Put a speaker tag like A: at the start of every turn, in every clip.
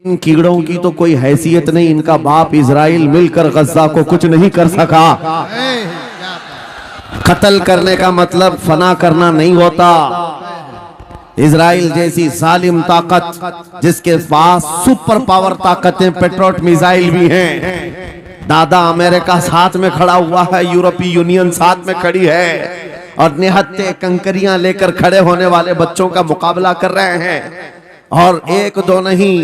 A: इन कीड़ों की तो कोई हैसियत नहीं। इनका बाप इजराइल मिलकर गज्जा को कुछ नहीं कर सका। कत्ल करने का मतलब फना करना नहीं होता। इजराइल जैसी जालिम ताकत जिसके पास सुपर पावर ताकतें, पेट्रोट मिसाइल भी हैं। दादा अमेरिका साथ में खड़ा हुआ है, यूरोपीय यूनियन साथ में खड़ी है और निहत्ते कंकरियां लेकर खड़े होने वाले बच्चों का मुकाबला कर रहे हैं। और एक दो नहीं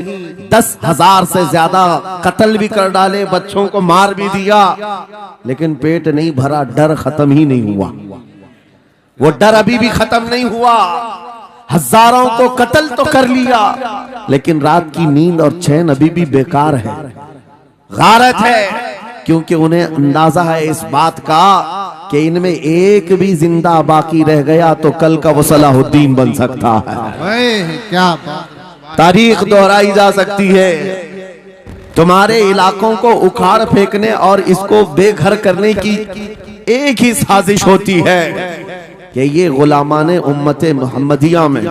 A: 10,000 से ज्यादा कत्ल भी कर डाले, बच्चों को मार भी दिया, लेकिन पेट नहीं भरा, डर खत्म ही नहीं हुआ। वो डर अभी भी खत्म नहीं हुआ। हजारों को कत्ल तो कर लिया, लेकिन रात की नींद और चैन अभी भी बेकार है, गारत है, क्योंकि उन्हें अंदाजा है इस बात का कि इनमें एक भी जिंदा बाकी रह गया तो कल का वो सलाहुद्दीन बन सकता है।
B: क्या बात।
A: तारीख दोहराई जा सकती है। तुम्हारे इलाकों को उखाड़ फेंकने और इसको बेघर करने की एक ही साजिश होती है कि ये गुलामाने उम्मते मुहम्मदिया में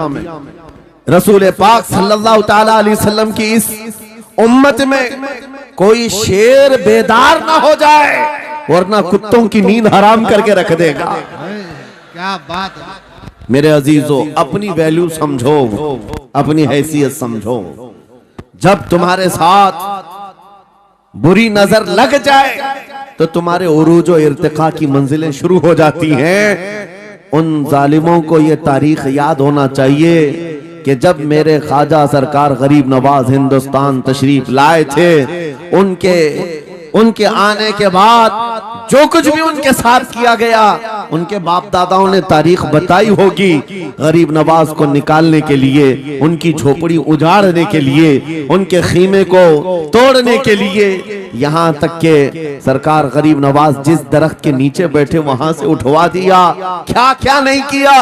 A: रसूल पाक सल्लल्लाहु ताला अलैहि वसल्लम की इस उम्मत में कोई शेर बेदार ना हो जाए, वरना कुत्तों की नींद हराम करके रख देगा।
B: क्या बात।
A: मेरे अजीजों, अपनी वैल्यू समझो, अपनी हैसियत समझो। जब तुम्हारे साथ बुरी नजर लग जाए तो तुम्हारे उरूज और इर्तिका की मंजिलें शुरू हो जाती हैं। उन जालिमों को ये तारीख याद होना चाहिए कि जब मेरे ख्वाजा सरकार गरीब नवाज हिंदुस्तान तशरीफ लाए थे, उनके आने के बाद जो कुछ भी उनके साथ किया गया, उनके बाप दादाओं ने तारीख बताई होगी। गरीब नवाज को निकालने के लिए, उनकी झोपड़ी उजाड़ने के लिए, उनके खीमे को तोड़ने के लिए, यहाँ तक के सरकार गरीब नवाज जिस दरख्त के नीचे बैठे वहां से उठवा दिया, क्या क्या नहीं किया।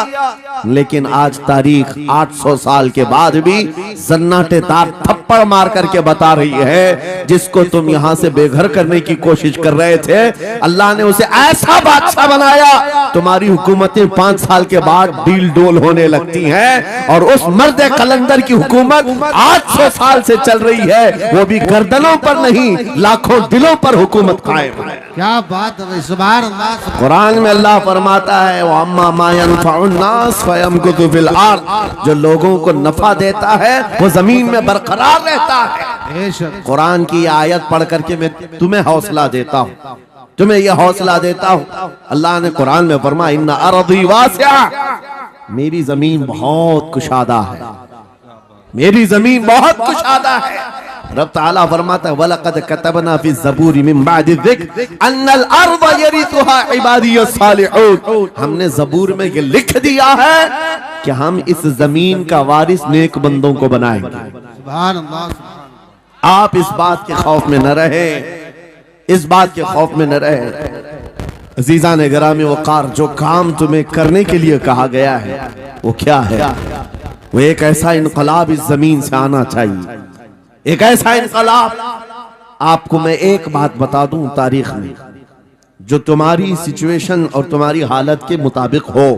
A: लेकिन आज तारीख 800 साल के बाद भी सन्नाटेदार थप्पड़ मार करके बता रही है, जिसको तुम यहाँ से बेघर करने की कोशिश कर रहे थे, अल्लाह ने उसे ऐसा बादशाह बनाया। तुम्हारी हुकूमतें 5 साल के बाद डील डोल होने लगती हैं, और उस मर्द कलंदर की हुकूमत 800 साल से चल रही है, वो भी गर्दनों पर नहीं, लाखों दिलों पर हुकूमत कायम है।
B: क्या बात है। सुभान अल्लाह।
A: कुरान में अल्लाह फरमाता है, अम्मा मा यनफउन्नास फयमकुतु फिल अर्द, जो लोगों को नफा देता है वो जमीन में बरकरार रहता है। कुरान की आयत पढ़ करके मैं तुम्हें हौसला देता हूँ, तुम्हें यह हौसला देता हूँ। अल्लाह ने कुरान में फरमाया, इन्ना अर्दी वासिआ, मेरी जमीन बहुत कुशादा है, मेरी जमीन बहुत कुशादा है। रब ताला फरमाता है, वलक़द कतबना फी ज़बूर मिन बादि ज़िक्र अन्नल अर्ज़ यरिथुहा इबादियस सालिहून, हमने ज़बूर में ये लिख दिया है कि हम इस जमीन का वारिस नेक बंदों को बनाएंगे।
B: सुभान अल्लाह।
A: आप इस बात के खौफ में न रहे, इस बात के खौफ में न रहे। अजीज़ान गिरामी वक़ार, जो काम तुम्हें करने के लिए कहा गया है वो क्या है? वो एक ऐसा इनकलाब इस जमीन से आना चाहिए, एक ऐसा इनकलाब। आपको मैं एक बात बता दूं तारीख में, जो तुम्हारी सिचुएशन और तुम्हारी हालत के मुताबिक हो,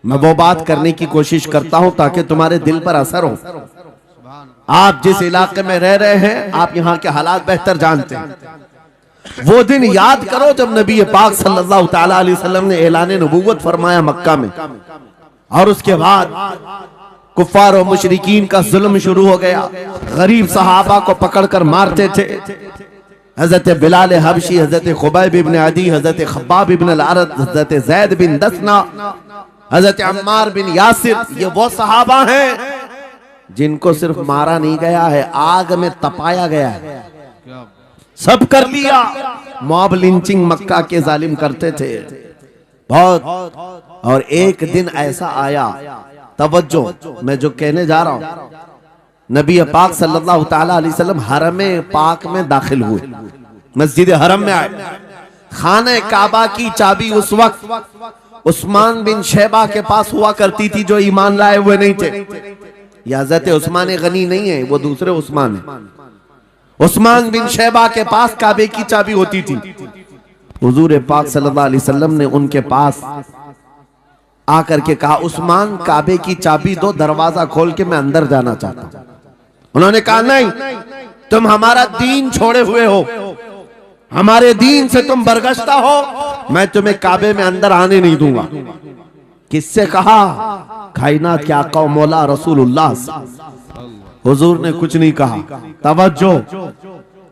A: मैं वो बात करने की कोशिश करता हूं ताकि तुम्हारे दिल पर असर हो। आप जिस इलाके में रह रहे हैं, आप यहाँ के हालात बेहतर जानते हैं। वो दिन याद करो जब नबी पाक सल्लल्लाहु ताला अलैहि वसल्लम ने ऐलान नबूवत फरमाया मक्का में, और उसके बाद कुफ्फार और मुशरिकीन का जुल्म शुरू हो गया। गरीब सहाबा को पकड़कर मारते थे। हजरत बिलाल हबशी, हजरत खुबैब इब्न अदी, हजरत खब्बाब इब्न अल-अरद, हजरत ज़ैद बिन दसना, हजरत अम्मार बिन यासिर, ये वो सहाबा हैं जिनको सिर्फ मारा नहीं गया है, आग में तपाया गया है। सब कर लिया। मॉब लिंचिंग मक्का के जालिम करते थे बहुत। और एक दिन ऐसा आया, तवज्जो, मैं जो कहने जा रहा हूं, नबी पाक सल्लल्लाहु ताला अलैहि वसल्लम हरम पाक में दाखिल हुए, मस्जिद हरम में आए। खाने काबा की चाबी उस वक्त उस्मान बिन शैबा के पास हुआ करती थी, जो ईमान लाए हुए नहीं थे। यह हज़रत उस्मान गनी नहीं है, वो दूसरे उस्मान है। उस्मान बिन शैबा के पास काबे की चाबी होती थी। हुजूर पाक सल्लल्लाहु अलैहि वसल्लम ने उनके पास आकर के कहा, उस्मान काबे की चाबी दो, दरवाजा खोल के मैं अंदर जाना चाहता हूं। उन्होंने कहा नहीं, तुम हमारा दीन छोड़े हुए हो, हमारे दीन से तुम बरगश्ता हो, मैं तुम्हें काबे में अंदर आने नहीं दूंगा। किससे कहा? कायनात के आका और मौला रसूलुल्लाह। हुजूर ने कुछ नहीं कहा। तवज्जो,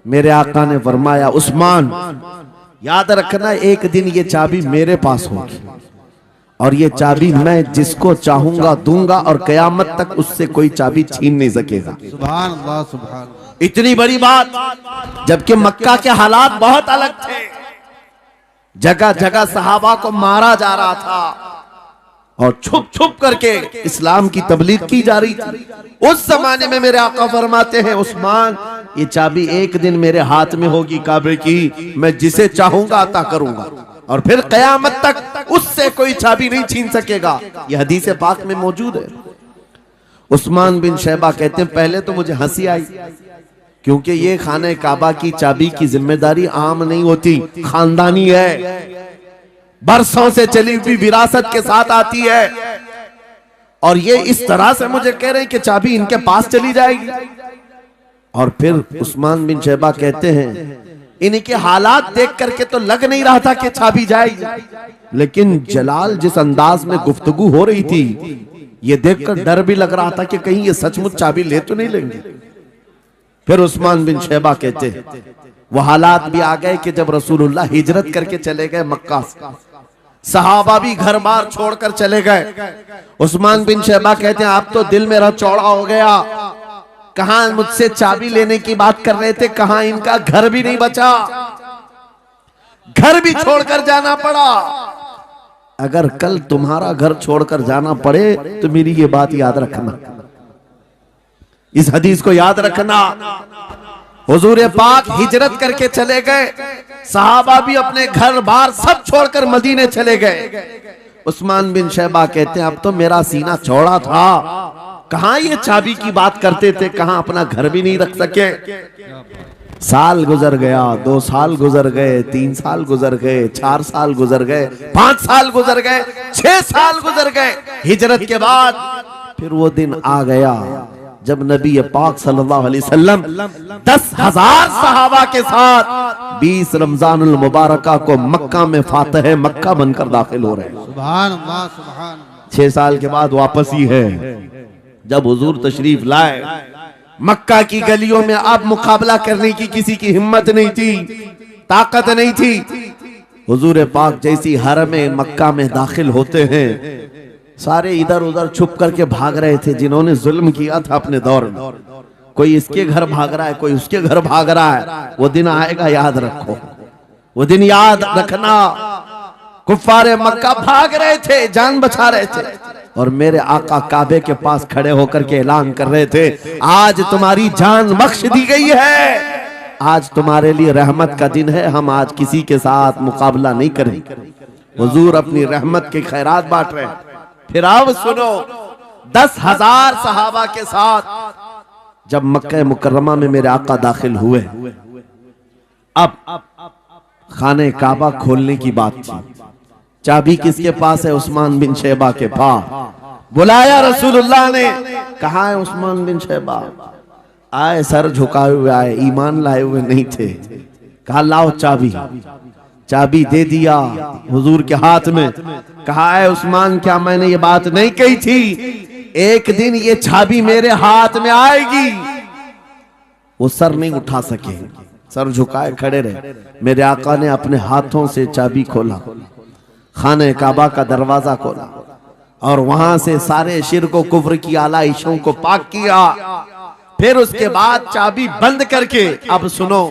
A: मेरे आका ने फरमाया उस्मान याद रखना, एक दिन ये चाबी मेरे पास होगी और ये चाबी मैं जिसको चाहूंगा दूंगा और कयामत तक उससे कोई चाबी छीन नहीं सकेगा।
B: सुभान अल्लाह, सुभान अल्लाह।
A: इतनी बड़ी बात, जबकि मक्का के हालात बहुत अलग थे। जगह जगह सहाबा को मारा जा रहा था और छुप छुप करके इस्लाम की तबलीग की जा रही थी। उस जमाने में मेरे आका फरमाते हैं उस्मान, ये चाबी एक दिन मेरे हाथ में होगी काबे की, मैं जिसे चाहूंगा अता करूंगा और फिर कयामत तक उससे कोई चाबी नहीं छीन सकेगा। यह हदीस पाक में मौजूद है। उस्मान बिन शैबा कहते हैं पहले तो मुझे हंसी आई, क्योंकि ये खाने काबा की चाबी की जिम्मेदारी आम नहीं होती, खानदानी है, बरसों से चली हुई विरासत के साथ आती है। और ये इस तरह से मुझे कह रहे हैं कि चाबी इनके पास चली जाएगी। और फिर उस्मान बिन शैबा कहते हैं इनके हालात देख करके तो लग नहीं रहा था कि चाबी जाएगी, लेकिन जलाल जिस अंदाज में गुफ्तगू हो रही थी, ये देखकर डर भी लग रहा था कि कहीं ये सचमुच चाबी ले तो नहीं लेंगे। फिर उस्मान बिन शैबा कहते हैं वो हालात भी आ गए कि जब रसूलुल्लाह हिजरत करके चले गए मक्का से, सहाबा भी घर बार छोड़कर चले गए। उस्मान बिन शैबा कहते हैं आप तो दिल मेरा चौड़ा हो गया, कहां मुझसे चाबी लेने की बात कर रहे थे, कहां इनका घर भी नहीं बचा, घर भी छोड़कर जाना पड़ा। अगर कल तुम्हारा घर छोड़कर जाना पड़े तो मेरी ये बात याद रखना, इस हदीस को याद रखना। हुजूर पाक हिजरत करके चले गए, सहाबा भी अपने घर बार सब छोड़कर मदीने चले गए। उस्मान बिन शैबा कहते हैं अब तो मेरा सीना चौड़ा था, कहां ये चाबी की बात करते थे, कहां अपना घर भी नहीं रख सके। साल गुजर गया, 2 साल गुजर गए, 3 साल गुजर गए, 4 साल गुजर गए, 5 साल गुजर गए, 6 साल गुजर गए। हिजरत के बाद फिर वो दिन आ गया जब नबी पाक सल्लल्लाहु अलैहि वसल्लम 10,000 सहाबा के साथ 20 रमजानुल मुबारका को मक्का में फातह मक्का बनकर दाखिल हो रहे हैं।
B: सुभान अल्लाह, सुभान अल्लाह।
A: 6 साल के बाद वापस ही है जब हुजूर तशरीफ लाए। मक्का की गलियों में अब मुकाबला करने की किसी की हिम्मत नहीं थी, ताकत नहीं थी। हुजूर पाक जैसी हरम मक्का में दाखिल होते हैं, सारे इधर उधर छुप करके भाग रहे थे जिन्होंने जुल्म किया था अपने दौर में। कोई इसके घर भाग रहा है, कोई उसके घर भाग रहा है। वो दिन आएगा, याद रखो, वो दिन याद रखना। कुफ्फारे मक्का भाग रहे थे, जान बचा रहे थे, और मेरे आका काबे के पास खड़े होकर के ऐलान कर रहे थे आज तुम्हारी जान बख्श दी गई है, आज तुम्हारे लिए रहमत का दिन है, हम आज किसी के साथ मुकाबला नहीं करेंगे। हुजूर अपनी रहमत के खैरात बांट रहे हैं। फिर अब सुनो, 10,000 सहाबा के साथ जब मक्का मुकर्रमा में मेरे आका दाखिल हुए, अब खाने काबा खोलने की बात थी। चाबी किसके पास है? उस्मान बिन शैबा के पास। बुलाया रसूलुल्लाह ने, कहा है उस्मान बिन शैबा? आए, सर झुकाए हुए आए, ईमान लाए हुए नहीं थे। कहा लाओ चाबी। चाबी दे दिया हुजूर के हाथ में। कहा है उस्मान, क्या मैंने ये बात नहीं कही थी एक दिन ये चाबी मेरे हाथ में आएगी? वो सर नहीं उठा सके, सर झुकाए खड़े रहे। मेरे आका ने अपने हाथों से चाबी खोला, खाने काबा का दरवाजा खोला और वहां से सारे शिर्क व कुफ्र की आलाइशों को पाक किया। फिर उसके बाद चाबी बंद करके अब सुनो,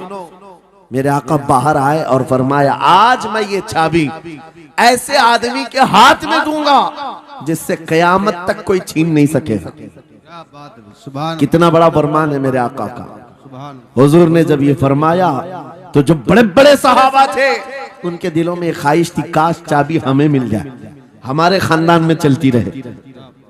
A: मेरे आका बाहर आए और फरमाया आज मैं ये चाबी ऐसे आदमी के हाथ में दूंगा जिससे कयामत तक कोई छीन नहीं सकेगा। कितना बड़ा फरमान है मेरे आका का। हुजूर ने जब ये फरमाया तो जो बड़े बड़े सहाबा थे उनके दिलों में ख्वाहिश थी काश चाबी हमें मिल जाए, हमारे खानदान में चलती रहे।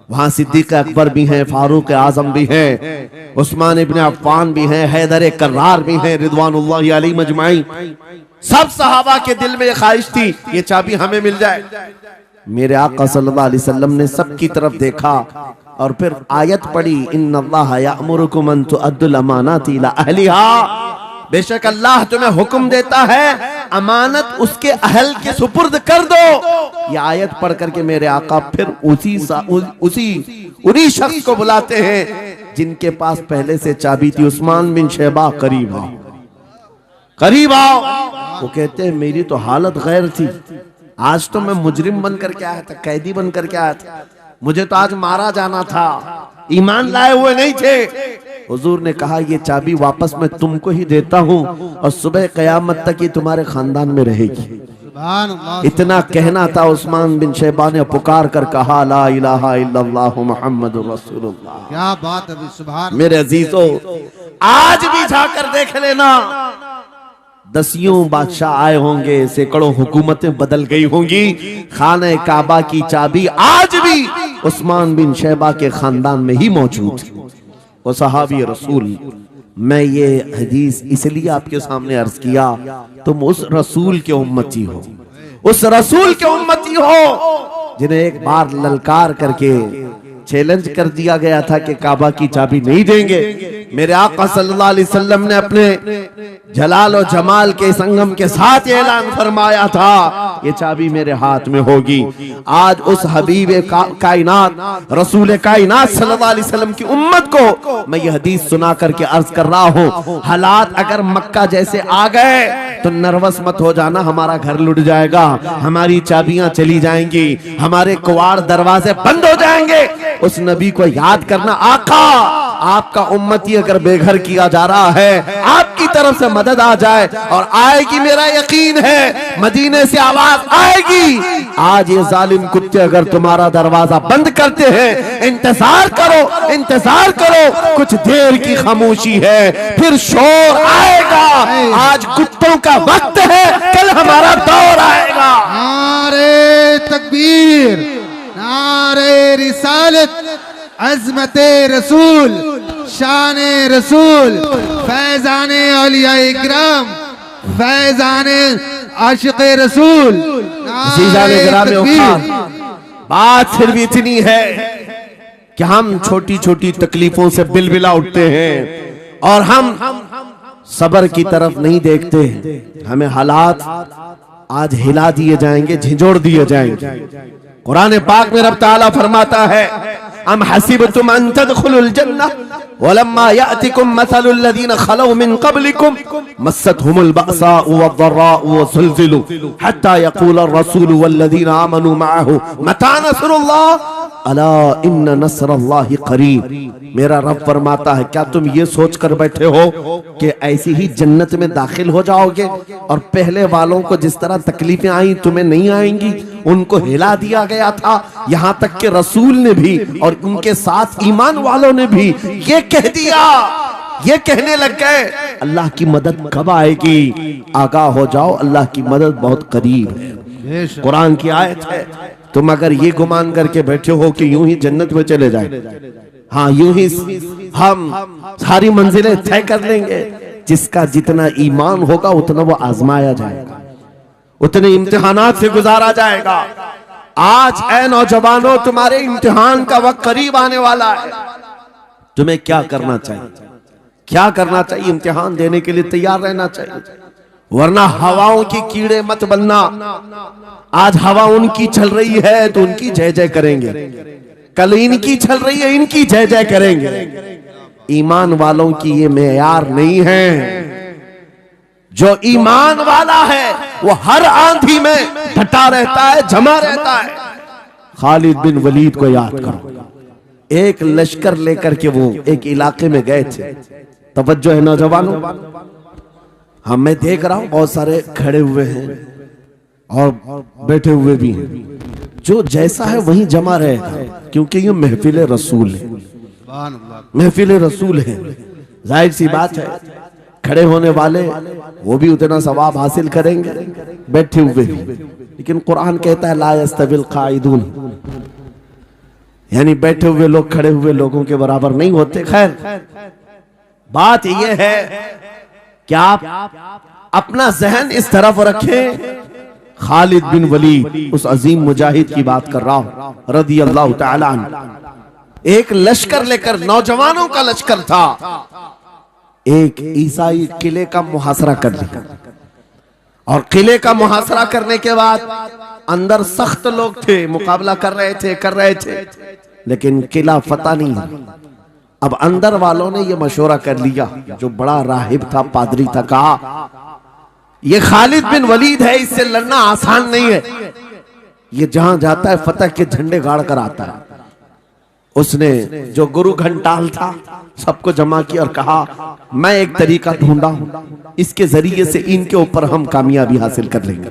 A: वहां सिद्दीक अकबर भी हैं, फारूक आजम भी हैं, उस्मान इब्ने अफ्फान भी हैं, हैदर कर्रार भी हैं, रिदवानुल्लाहि अलैहि मजमाइन। सब सहाबा के दिल में ख्वाहिश थी ये चाबी हमें मिल जाए। मेरे आका सल्लल्लाहु अलैहि वसल्लम ने सबकी तरफ देखा, और फिर आयत पढ़ी, इन्नल्लाह यअमुरुकुम अन तुअद्दुल अमानाति इला अहलिहा, बेशक अल्लाह तुम्हें हुक्म देता है अमानत उसके अहल के सुपुर्द कर दो। ये आयत पढ़ करके मेरे आका फिर उन्हीं शख्स को बुलाते हैं जिनके पास पहले से चाबी थी, उस्मान बिन शैबा, करीब आओ, करीब आओ। वो कहते हैं मेरी तो हालत गैर थी, आज तो मैं मुजरिम बन करके आया था, कैदी बन करके आया था, मुझे तो आज मारा जाना था, ईमान लाए हुए नहीं थे। हुजूर ने कहा ये चाबी वापस मैं तुमको ही देता हूँ और सुबह कयामत तक ये तुम्हारे खानदान में रहेगी। इतना कहना था, उस्मान बिन शैबा ने पुकार कर कहा, ला इलाहा इल्लल्लाह मुहम्मदुर रसूलुल्लाह।
B: क्या बात है, सुभान।
A: मेरे अजीजों, आज भी जाकर देख लेना, दसियों बादशाह आए होंगे, सैकड़ों हुकूमतें बदल गई होंगी, खाने काबा की चाबी आज भी उस्मान बिन शैबा के खानदान में ही मौजूद है। वो सहाबी रसूल। मैं ये हदीस इसलिए आपके सामने अर्ज किया, तुम उस रसूल के उम्मती हो, उस रसूल के उम्मती हो जिन्हें एक बार ललकार करके चैलेंज कर दिया गया था कि काबा की चाबी नहीं देंगे। मेरे आका सल्लल्लाहु अलैहि वसल्लम ने अपने जलाल और जमाल के संगम के साथ ऐलान फरमाया था, ये चाबी मेरे हाथ में होगी। आज उस हबीब कायनात रसूल कायनात सल्लल्लाहु अलैहि वसल्लम की उम्मत को मैं ये हदीस सुना करके अर्ज कर रहा हूँ, हालात अगर मक्का जैसे आ गए तो नर्वस मत हो जाना, हमारा घर लुट जाएगा, हमारी चाबियां चली जाएंगी, हमारे कुवाड़ दरवाजे बंद हो जाएंगे। उस नबी को याद करना, आका आपका उम्मती अगर बेघर किया जा रहा है, आपकी तरफ से मदद आ जाए और आएगी, मेरा यकीन है मदीने से आवाज आएगी। आज ये जालिम कुत्ते अगर तुम्हारा दरवाजा बंद करते हैं, इंतजार करो, इंतजार करो, कुछ देर की खामोशी है, फिर शोर आएगा। आज कुत्तों का वक्त है, कल हमारा दौर आएगा।
B: नारे तकबीर, नारे रिसालत, अज़मते रसूल, शाने रसूल, फैजाने औलिया इकराम, फैजाने आशिक़े रसूल।
A: बात सिर्फ इतनी है कि हम छोटी छोटी तकलीफों से बिलबिला उठते हैं और हम सबर की तरफ नहीं देखते। हमें हालात आज हिला दिए जाएंगे, झिझोड़ दिए जाएंगे। कुरान पाक में रब ताला फरमाता है, अम हसीबतुम अन तदखुलुल जन्नह वलम्मा यातिकुम मसलुल लज़ीना खलौ मिन क़ब्लिकुम मस्सतहुमुल बअसाउ वद्दर्राउ वज़ुलज़िलू हत्ता यक़ूलर रसूलु वल्लज़ीना आमनू मअहु मता नस्रुल्लाह अला इन्न नस्रल्लाहि क़रीब। मेरा रब फरमाता है, क्या तुम ये सोच कर बैठे हो कि ऐसी ही जन्नत में दाखिल हो जाओगे और पहले वालों को जिस तरह तकलीफें आई तुम्हें नहीं आएंगी? उनको हिला दिया गया था, यहाँ तक कि रसूल ने भी और उनके साथ ईमान वालों ने भी ये कह दिया, ये कहने लग गए अल्लाह की मदद कब आएगी? आगाह हो जाओ, अल्लाह की मदद बहुत करीब है। कुरान की आयत है। तुम अगर ये गुमान करके बैठे हो कि यूं ही जन्नत में चले जाए, हाँ यूं ही हम सारी मंजिलें तय कर लेंगे, जिसका जितना ईमान होगा उतना वो आजमाया जाएगा, उतने इम्तिहानात से गुजारा जाएगा। आज ऐ नौजवानों, तुम्हारे इम्तिहान का वक्त करीब आने वाला है। तुम्हें क्या करना चाहिए? क्या करना चाहिए? इम्तिहान देने के लिए तैयार रहना चाहिए, वरना हवाओं की कीड़े मत बनना। आज हवा उनकी चल रही है तो उनकी जय जय करेंगे, कल इनकी चल रही है इनकी जय जय करेंगे। ईमान वालों की ये मेयार नहीं है। जो ईमान वाला है वो हर आंधी में डटा रहता है, जमा रहता है। खालिद बिन वलीद को याद करो, एक लश्कर लेकर के वो एक इलाके में गए थे। तवज्जो है नौजवानों, हाँ मैं देख रहा हूं बहुत सारे खड़े हुए हैं और बैठे हुए भी हैं। जो जैसा है वहीं जमा रहेगा, क्योंकि ये महफिल रसूल है, महफिल रसूल है। जाहिर सी बात है, खड़े होने वाले वो भी उतना सवाब हासिल करेंगे, बैठे हुए भी। लेकिन कुरान कहता है ला यस्तविल काइदून, यानी बैठे हुए लोग खड़े हुए लोगों के बराबर नहीं होते। खैर बात यह है कि आप अपना जहन इस तरफ रखें। खालिद बिन वलीद, उस अजीम मुजाहिद की बात कर रहा हूं, रदी अल्लाह तआला अन्हु। एक लश्कर लेकर, नौजवानों का लश्कर था, एक ईसाई किले का मुहासरा कर लिया। और किले का मुहासरा करने के बाद अंदर सख्त लोग थे, मुकाबला कर रहे थे, लेकिन किला फतह नहीं हुआ। अब अंदर वालों ने यह मशवरा कर लिया, जो बड़ा राहिब था, पादरी था, कहा ये खालिद बिन वलीद है, इससे लड़ना आसान नहीं है, ये जहां जाता है फतह के झंडे गाड़ कर आता है। उसने जो गुरु घंटाल था सबको जमा किया और कहा मैं एक तरीका ढूंढा हूं, इसके जरिए से इनके ऊपर हम कामयाबी हासिल कर लेंगे।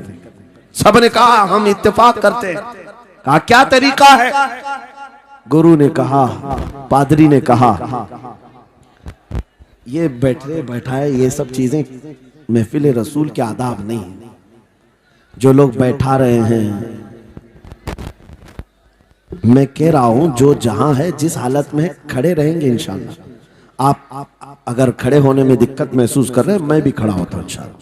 A: सबने कहा हम इत्तेफाक करते हैं। कहा क्या तरीका है? गुरु ने कहा, पादरी ने कहा, ये बैठाए ये सब चीजें महफिल रसूल के आदाब नहीं। जो लोग बैठा रहे हैं, मैं कह रहा हूं जो जहां है, जिस हालत में है, खड़े रहेंगे इंशाअल्लाह। आप अगर खड़े होने में दिक्कत महसूस कर रहे हैं, मैं भी खड़ा होता हूं इंशाअल्लाह।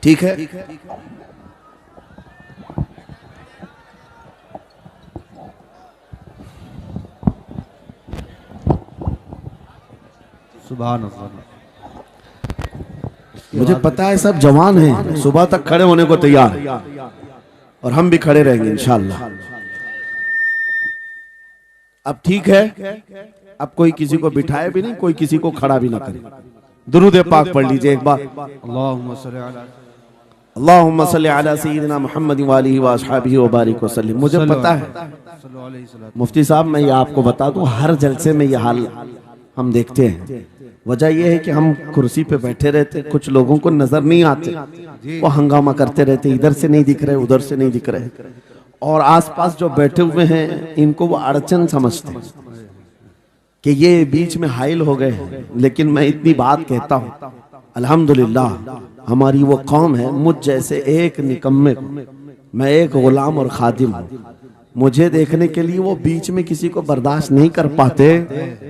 A: ठीक है?
B: सुभान अल्लाह।
A: मुझे पता है सब जवान हैं, सुबह तक खड़े होने को तैयार है, और हम भी खड़े रहेंगे इंशाअल्लाह। अब ठीक है, अब कोई किसी को बिठाए भी नहीं, कोई किसी को खड़ा भी ना करे। दुरूद पाक पढ़ लीजिए एक बार। अल्लाहुम्मा सल्ली अला सय्यिदिना मुहम्मद व आलिहि व अस्हाबिहि व बारिक व सल्लिम। मुझे पता है मुफ्ती साहब, मैं ये आपको बता दूं, हर जलसे में ये हाल हम देखते हैं। वजह यह है कि हम कुर्सी पे बैठे रहते, कुछ लोगों को नजर नहीं आते, वो हंगामा करते रहते, इधर से नहीं दिख रहे, उधर से नहीं दिख रहे, और आसपास जो बैठे हुए हैं इनको वो अड़चन समझते हैं कि ये बीच में हाइल हो गए। लेकिन मैं इतनी बात कहता हूँ, अल्हम्दुलिल्लाह हमारी वो कौम है, मुझ जैसे एक निकम्मे को, मैं एक गुलाम और खादिम हूँ, मुझे देखने के लिए वो बीच में किसी को बर्दाश्त नहीं कर पाते,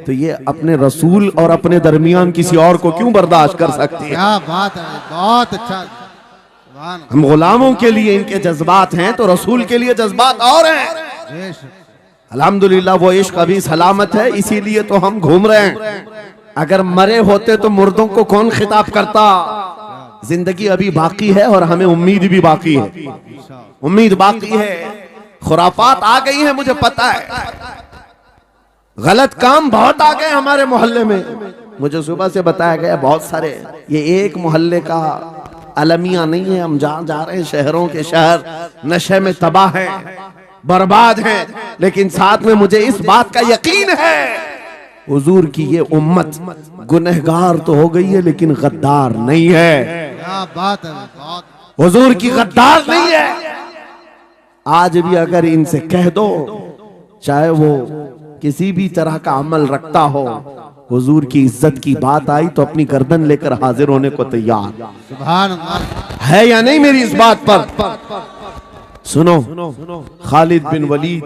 A: तो ये अपने रसूल और अपने दरमियान किसी और को क्यों बर्दाश्त कर सकते हैं?
B: क्या बात है, बहुत अच्छा।
A: हम गुलामों के लिए इनके जज्बात हैं, तो रसूल के लिए जज्बात और हैं। अल्हम्दुलिल्लाह वो इश्क अभी सलामत है, इसीलिए तो हम घूम रहे हैं। अगर मरे होते तो मुर्दों को कौन खिताब करता? जिंदगी अभी बाकी है और हमें उम्मीद भी बाकी है, उम्मीद बाकी है। खुराफात आ गई है, मुझे पता है, गलत काम बहुत आ गए हमारे मोहल्ले में। मुझे सुबह से बताया गया बहुत सारे, ये एक मोहल्ले का अलमिया नहीं है, हम जहां जा रहे हैं शहरों के शहर नशे में तबाह हैं, बर्बाद हैं। लेकिन साथ में मुझे इस बात का यकीन है, हुजूर की ये उम्मत गुनहगार तो हो गई है लेकिन गद्दार नहीं है।
B: क्या बात है, बहुत।
A: हुजूर की गद्दार नहीं है। आज भी अगर इनसे कह दो, चाहे वो किसी भी तरह का अमल रखता हो, हुजूर की इज्जत की बात आई तो अपनी गर्दन लेकर हाजिर होने को तैयार।
B: सुभान अल्लाह।
A: है या नहीं मेरी इस बात पर? सुनो, खालिद बिन वलीद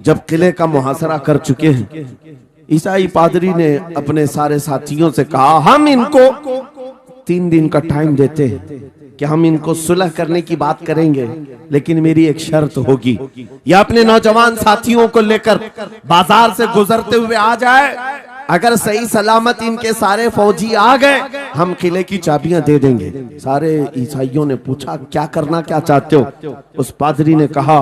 A: जब किले का मुहासरा कर चुके हैं, ईसाई पादरी ने अपने सारे साथियों से कहा हम इनको 3 दिन का टाइम देते हैं कि हम इनको सुलह करने की बात करेंगे, लेकिन मेरी एक शर्त होगी, या अपने नौजवान साथियों को लेकर बाजार से गुजरते हुए आ जाए, अगर सही सलामत इनके सारे फौजी आ गए हम किले की चाबियां दे देंगे। सारे ईसाइयों ने पूछा क्या करना, क्या चाहते हो? उस पादरी ने कहा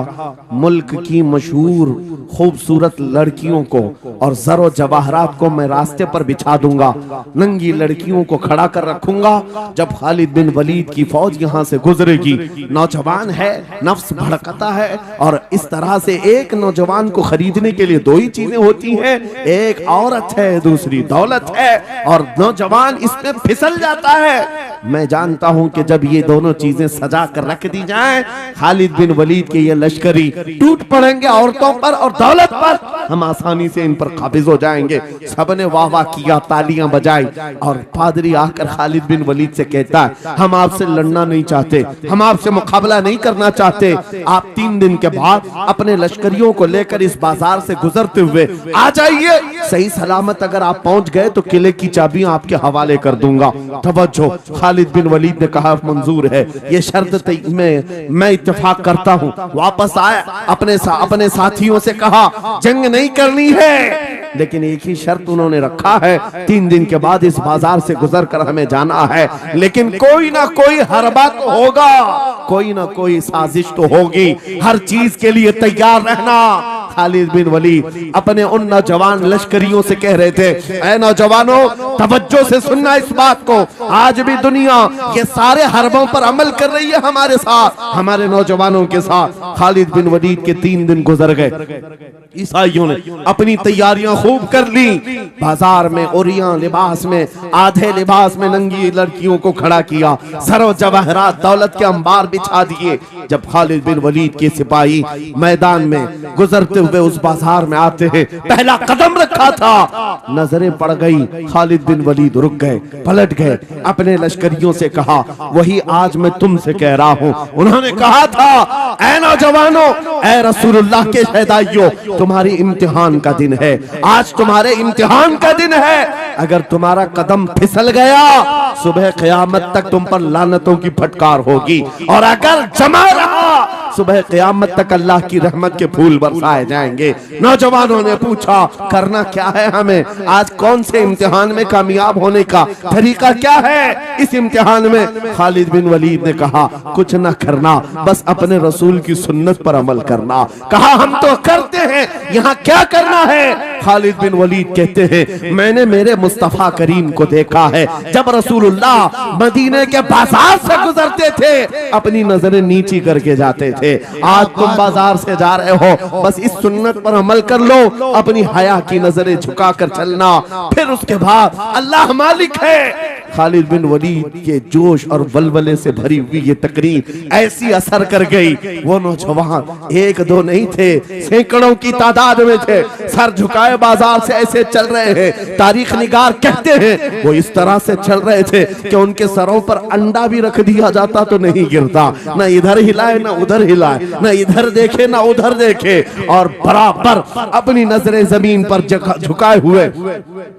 A: मुल्क की मशहूर खूबसूरत लड़कियों को और जरो जवाहरात को मैं रास्ते पर बिछा दूंगा, नंगी लड़कियों को खड़ा कर रखूंगा, जब खालिद बिन वलीद की फौज यहाँ से गुजरेगी, नौजवान है, नफ्स भड़कता है, और इस तरह से एक नौजवान को खरीदने के लिए 2 ही चीजें होती हैं, एक औरत है, दूसरी दौलत है, और नौजवान इसमें फिसल जाता है। मैं जानता हूं कि जब ये दोनों चीजें सजा कर रख दी जाएं, खालिद बिन वलीद के ये लश्करी टूट पड़ेंगे औरतों पर और दौलत पर, हम आसानी से इन पर काबिज हो जाएंगे। सबने वाह वाह किया, तालियां बजाई, और पादरी आकर खालिद बिन वलीद से कहता है हम आपसे लड़ना नहीं चाहते, हम आपसे मुकाबला नहीं करना चाहते, आप 3 दिन के बाद अपने लश्करियों को लेकर इस बाजार से गुजरते हुए आ जाइए, सही सलामत अगर आप पहुंच गए तो किले की चाबियां आपके हवाले कर दूंगा। तवज्जो, खालिद खालिद बिन वलीद ने कहा मंजूर है, ये शर्त मैं इत्तेफाक करता हूँ। वापस आया, अपने साथियों से कहा जंग नहीं करनी है, लेकिन एक ही शर्त उन्होंने रखा है, 3 दिन के बाद इस बाजार से गुजर कर हमें जाना है, लेकिन कोई ना कोई हरबा तो होगा, कोई ना कोई साजिश तो होगी, हर चीज के लिए तैयार रहना। खालिद बिन वलीद अपने उन नौजवान लश्करियों से कह रहे थे, ऐ नौजवानों तवज्जो से सुनना इस बात को, आज भी दुनिया ये सारे हरबों पर अमल कर रही है हमारे साथ, हमारे नौजवानों के साथ। खालिद बिन वलीद के 3 दिन गुजर गए, ईसाइयों ने अपनी तैयारियां खूब कर ली, बाजार में ओरियां लिबास में, आधे लिबास में नंगी लड़कियों को खड़ा किया, सरो जवाहरात दौलत के अंबार बिछा दिए। जब खालिद बिन वलीद के सिपाही मैदान में गुजरते हुए उस बाजार में आते हैं, पहला कदम रखा था, नजरें पड़ गई, खालिद बिन वलीद रुक गए, पलट गए, अपने लश्करियों से कहा वही आज मैं तुमसे कह रहा हूं। उन्होंने कहा था, ऐ नौजवानों, ऐ रसूलुल्लाह के शहदाइयों, तुम्हारी इम्तिहान का दिन है, आज तुम्हारे इम्तिहान का दिन है, अगर तुम्हारा कदम फिसल गया सुबह क़यामत तक तुम पर लानतों की फटकार होगी, और अगर जमा रहा सुबह क़यामत तक अल्लाह की रहमत के फूल बरसाए जाएंगे। नौजवानों ने पूछा करना क्या है हमें, आज कौन से इम्तिहान में कामयाब होने का तरीका क्या है इस इम्तिहान में? खालिद बिन वलीद ने कहा कुछ ना करना, बस अपने रसूल की सुन्नत पर अमल करना। कहा हम तो करते हैं, यहाँ क्या करना है? खालिद बिन वलीद कहते हैं मैंने मेरे मुस्तफा करीम को देखा है, जब रसूलुल्लाह मदीने के बाजार से गुजरते थे अपनी नजरें नीची करके जाते थे, आज तुम बाजार से जा रहे हो, बस इस सुन्नत पर अमल कर लो, अपनी हया की नजरें झुकाकर चलना, फिर उसके बाद अल्लाह मालिक है। खालिद बिन वलीद के जोश और वलवले से भरी हुई ये तकरीर ऐसी असर कर गई, वो नौजवान 1-2 नहीं थे, सैकड़ों की तादाद में थे, सर झुकाए बाजार से ऐसे चल रहे हैं। तारीख निगार कहते हैं वो इस तरह से चल रहे थे कि उनके सरों पर अंडा भी रख दिया जाता तो नहीं गिरता, न इधर हिलाए न उधर हिलाए, न इधर देखे न उधर देखे, और बराबर अपनी नजरें जमीन पर झुकाए हुए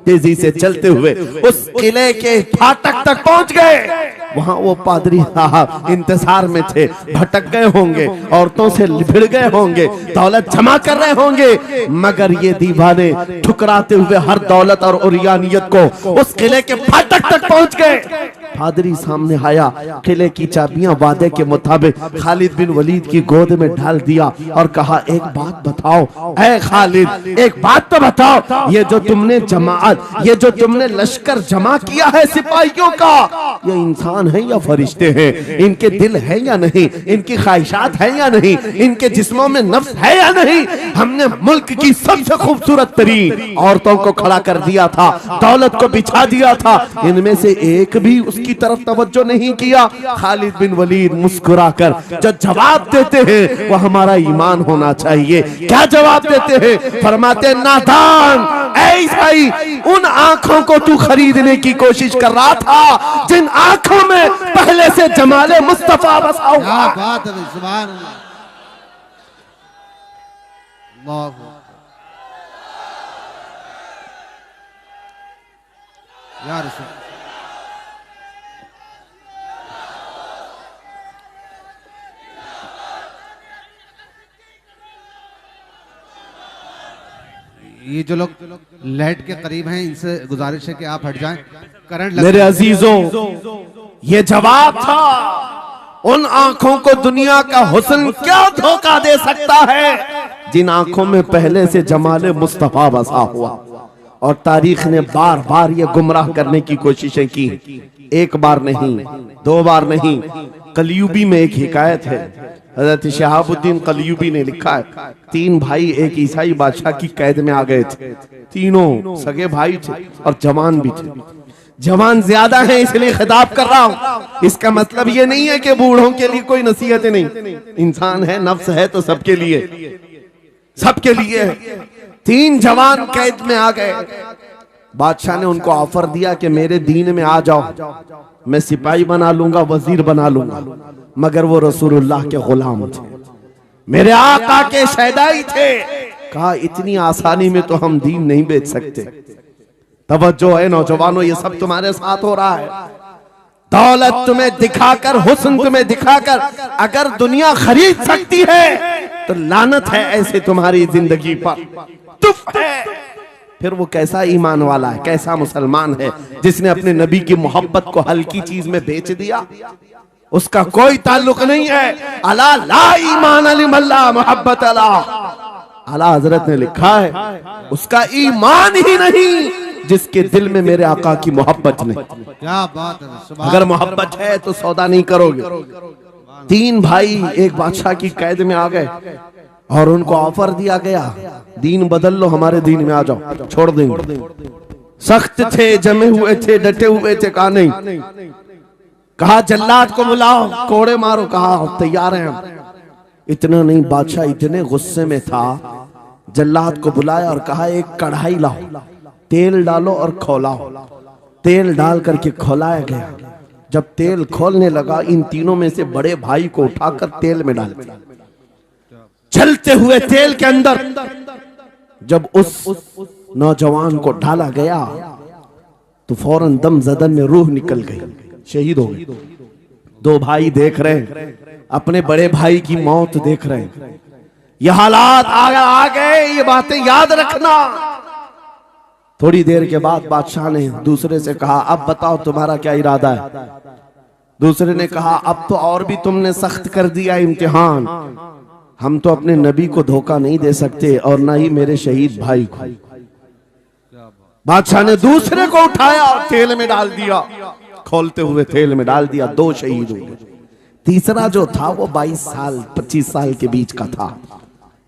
A: तेजी से चलते हुए उस किले के फाटक तक पहुंच गए। वहां वो पादरी साहब इंतजार में थे, भटक गए होंगे, औरतों से भिड़ गए होंगे, दौलत जमा कर रहे होंगे, मगर ये दीवाने ठुकराते हुए हर दौलत और उरियानियत को उस किले के फाटक तक पहुंच गए। पादरी सामने आया, किले की चाबियां वादे के मुताबिक खालिद बिन वलीद की गोद में डाल दिया और कहा एक बात बताओ ऐ खालिद, एक बात तो बताओ, ये जो तुमने जमात, ये जो तुमने लश्कर जमा किया है सिपाहियों का, ये इंसान है या फरिश्ते हैं? इनके दिल है या नहीं? इनकी ख्वाहिशात है या नहीं? इनके जिस्मों में नफ्स है या नहीं? हमने मुल्क की सबसे खूबसूरत तरीन औरतों को खड़ा कर दिया था, दौलत को बिछा दिया था, इनमें से एक भी की तरफ तवज्जो नहीं किया। खालिद बिन वलीद मुस्कुराकर जो जवाब देते हैं वो हमारा ईमान होना चाहिए। क्या जवाब देते हैं? फरमाते नादान, ऐसी उन आंखों को तू खरीदने की कोशिश कर रहा था जिन आंखों में पहले से जमाले मुस्तफा बसा हुआ।
B: क्या बात है, सुभान अल्लाह। या रसूल ये जो लोग लाइट के करीब हैं इनसे गुजारिश है कि आप हट जाएं, करंट लग।
A: मेरे अजीजों, ये जवाब था उन आंखों को दुनिया का हुस्न क्या धोखा दे सकता है जिन आंखों में पहले से जमाले मुस्तफा बसा हुआ। और तारीख ने बार बार ये गुमराह करने की कोशिशें की, एक बार नहीं, 2 बार नहीं। कलयुबी में एक हिकायत है, हजरत शहाबुद्दीन कलयुबी ने लिखा है 3 भाई एक ईसाई बादशाह की कैद में आ गए थे, तीनों सगे भाई थे और जवान भी थे। जवान ज्यादा है इसलिए खिताब कर रहा हूं, इसका मतलब ये नहीं है कि बूढ़ों के लिए कोई नसीहतें नहीं, इंसान है, नफ्स है तो सबके लिए, सबके लिए। 3 जवान कैद में आ गए। बादशाह ने उनको ऑफर दिया कि मेरे दीन में आ जाओ, मैं सिपाही बना लूंगा, वजीर बना लूंगा, मगर वो रसूलुल्लाह के गुलाम थे, मेरे आका के शहदाई थे। कहा इतनी आसानी में तो हम दीन नहीं बेच सकते। तवज्जो है नौजवानों, ये सब तुम्हारे साथ हो रहा है। दौलत तुम्हें दिखाकर, हुस्न तुम्हें दिखाकर अगर दुनिया खरीद सकती है तो लानत है ऐसे तुम्हारी जिंदगी पर, तुफ है। फिर वो कैसा ईमान वाला है, कैसा मुसलमान है जिसने अपने नबी की मोहब्बत को हल्की चीज में बेच दिया। उसका कोई ताल्लुक नहीं है। अला ला ईमान लिमल्ला मोहब्बत अला, आला हजरत ने लिखा है उसका ईमान ही नहीं जिसके दिल में मेरे आका की मोहब्बत नहीं।
B: क्या बात है।
A: अगर मोहब्बत है तो सौदा नहीं करोगे। 3 भाई एक बादशाह की कैद में आ गए और उनको ऑफर दिया गया, दीन बदल लो, हमारे दीन में आ जाओ, छोड़ देंगे। सख्त थे, जमे हुए थे, डटे हुए थे, कहा नहीं। कहा जल्लाद को बुलाओ, कोड़े मारो, कहा तैयार हैं हम। इतना नहीं, बादशाह इतने गुस्से में था, जल्लाद को बुलाया और कहा एक कढ़ाई लाओ, तेल डालो और खौलाओ। तेल डाल करके खौलाया गया। जब तेल खोलने लगा, इन तीनों में से बड़े भाई को उठाकर तेल में डाल दिया। चलते हुए तेल के अंदर जब उस नौजवान को डाला गया तो फौरन दम जदन में रूह निकल गई, शहीद हो गए। 2 भाई देख रहे हैं, अपने बड़े भाई की मौत देख रहे हैं। ये हालात आ गए, ये बातें याद रखना। थोड़ी देर के बाद बादशाह ने दूसरे से कहा अब बताओ तुम्हारा क्या इरादा है। दूसरे ने कहा अब तो और भी तुमने सख्त कर दिया इम्तिहान, हम तो अपने नबी को धोखा नहीं दे सकते और ना ही मेरे शहीद भाई को। बादशाह ने दूसरे को उठाया और तेल में डाल दिया, खोलते हुए तेल में डाल दिया, 2 शहीद हो गए। तीसरा जो था वो 22 साल 25 साल के बीच का था।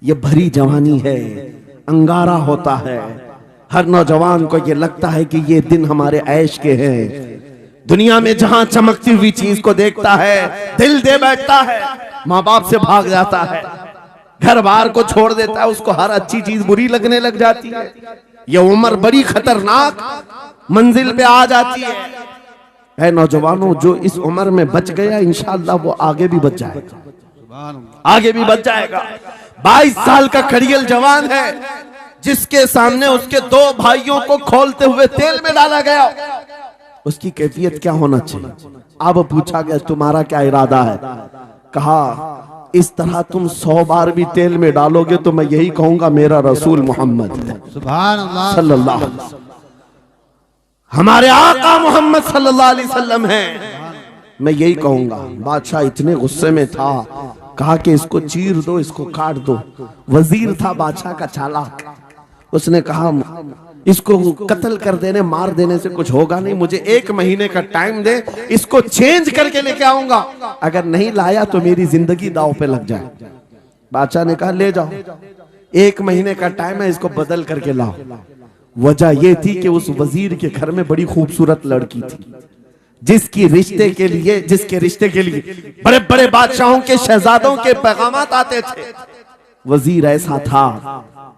A: ये भरी जवानी है, अंगारा होता है। हर नौजवान को ये लगता है कि ये दिन हमारे ऐश के हैं। दुनिया में जहां चमकती हुई चीज को देखता है दिल दे बैठता है, माँ बाप से भाग जाता है, घर बार को छोड़ देता है, उसको हर अच्छी चीज बुरी लगने लग जाती है। ये उम्र बड़ी खतरनाक मंजिल पे आ जाती है। नौजवानों, जो इस उम्र में बच गया इंशाअल्लाह वो आगे भी बच जाएगा, आगे भी बच जाएगा। 22 साल का कड़ियल जवान है जिसके सामने उसके 2 भाइयों को खोलते हुए तेल में डाला गया। उसकी कैफियत क्या होना चाहिए? अब पूछा गया तुम्हारा क्या इरादा है? कहा इस तरह तुम 100 बार भी तेल में डालोगे तो मैं यही कहूंगा मेरा रसूल मोहम्मद
B: सुभान अल्लाह
A: सल्लल्लाहु अलैहि वसल्लम, हमारे आका मोहम्मद सल्लल्लाहु अलैहि वसल्लम है, मैं यही कहूंगा। बादशाह इतने गुस्से में था, कहा कि इसको चीर दो, इसको काट दो। वजीर था बादशाह का चालाक, उसने कहा इसको कत्ल कर देने, मार देने से कुछ होगा नहीं, मुझे 1 महीने का टाइम दे, इसको चेंज करके लेके आऊंगा, अगर नहीं लाया तो मेरी जिंदगी दांव पे लग जाए। बादशाह ने कहा ले जाओ, 1 महीने का टाइम है, इसको बदल करके लाओ। वजह यह थी कि उस वजीर के घर में बड़ी खूबसूरत लड़की थी जिसके रिश्ते के लिए बड़े बड़े बादशाहों के शहजादों के पैगामात आते थे। वजीर ऐसा था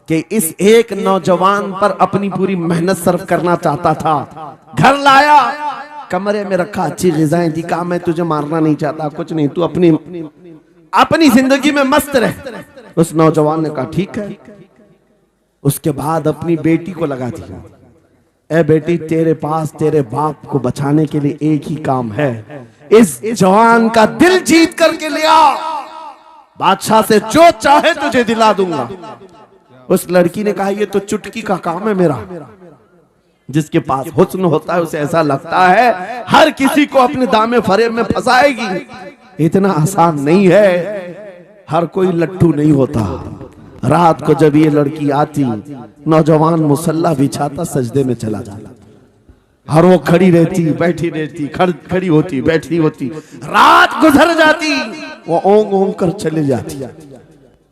A: कि इस एक नौजवान पर अपनी पूरी मेहनत सर्व करना चाहता था। घर लाया, कमरे में रखा, अच्छी ग़िज़ाएं दी, कहा मैं तुझे मारना नहीं चाहता, कुछ नहीं, तू अपनी जिंदगी में मस्त रह। उस नौजवान ने कहा ठीक है। उसके बाद अपनी बेटी को लगा दिया, ए बेटी तेरे पास तेरे बाप को बचाने के लिए एक ही काम है, इस जवान का दिल जीत करके ले आ, बादशाह से जो चाहे तुझे दिला दूंगा। उस लड़की ने कहा ये तो चुटकी का काम है मेरा। जिसके पास हुस्न होता है उसे ऐसा लगता है हर किसी को अपने दामे फरेब में फंसाएगी। इतना आसान नहीं है, हर कोई लट्टू नहीं होता। रात को जब ये लड़की आती, नौजवान मुसल्ला बिछाता, सजदे में चला जाता, और वो खड़ी रहती, बैठी रहती, खड़ी होती, बैठी होती, रात गुजर जाती, वो ओंग ओंग कर चले जाती।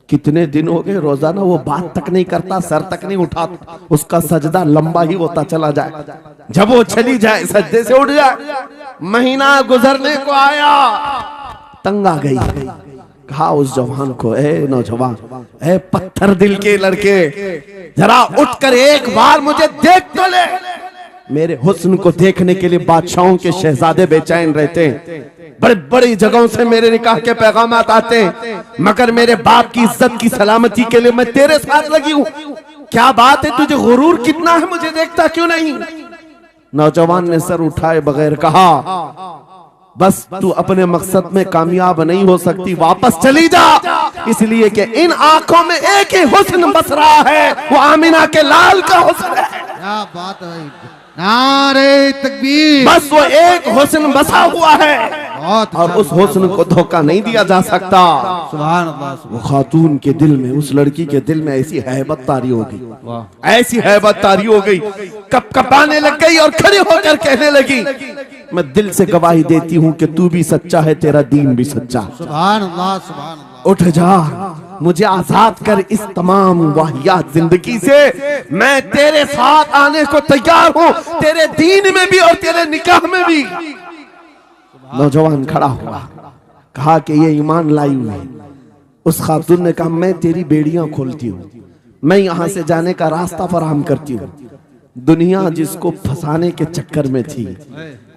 A: कितने दिन हो गए, रोजाना वो बात तक नहीं करता, सर तक नहीं उठाता, उसका सजदा लंबा ही होता चला जाए। जब वो चली जाए सजदे से उठ जाए। महीना गुजरने को आया, तंग आ गई, कहा उस जवान को, ए नौजवान, ए पत्थर दिल के लड़के, जरा उठकर एक बार मुझे देख तो ले। मेरे हुस्न को देखने के लिए बादशाहों के शहजादे बेचैन रहते हैं, बड़े बड़ी जगहों से मेरे निकाह के पैगामात आते हैं, मगर मेरे बाप की इज्जत की सलामती के लिए मैं तेरे साथ लगी हूं। क्या बात है, तुझे गुरूर कितना है, मुझे देखता क्यों नहीं? नौजवान ने सर उठाए बगैर कहा बस तू अपने मकसद में कामयाब नहीं हो सकती, वापस चली जा। इसलिए कि इन आंखों में एक ही हुस्न बस रहा है, वो आमिना के लाल का हुस्न है।
B: क्या बात है भाई, नारे तकबीर।
A: बस वो एक हुस्न बसा हुआ है
B: बहुत
A: और उस हुस्न को धोखा नहीं दिया जा सकता।
B: सुभान अल्लाह,
A: वो खातून के दिल में, उस लड़की के दिल में ऐसी हैबत तारी हो गई, ऐसी हैबत तारी हो गई, कपकपाने लग गई और खड़ी होकर कहने लगी, मैं दिल से गवाही देती हूँ कि तू भी सच्चा है, तेरा दीन भी सच्चा।
B: सुभान अल्लाह, सुभान अल्लाह।
A: उठ जा, मुझे आजाद कर इस तमाम वाहियात जिंदगी से। मैं तेरे साथ आने को तैयार हूँ, तेरे दीन में भी और तेरे निकाह में भी। नौजवान खड़ा हुआ, कहा कि ये ईमान लाई हुई है। उस खातून ने कहा, मैं तेरी बेड़ियां खोलती हूँ, मैं यहां से जाने का रास्ता फराहम करती हूँ। दुनिया जिसको फंसाने के चक्कर में थी,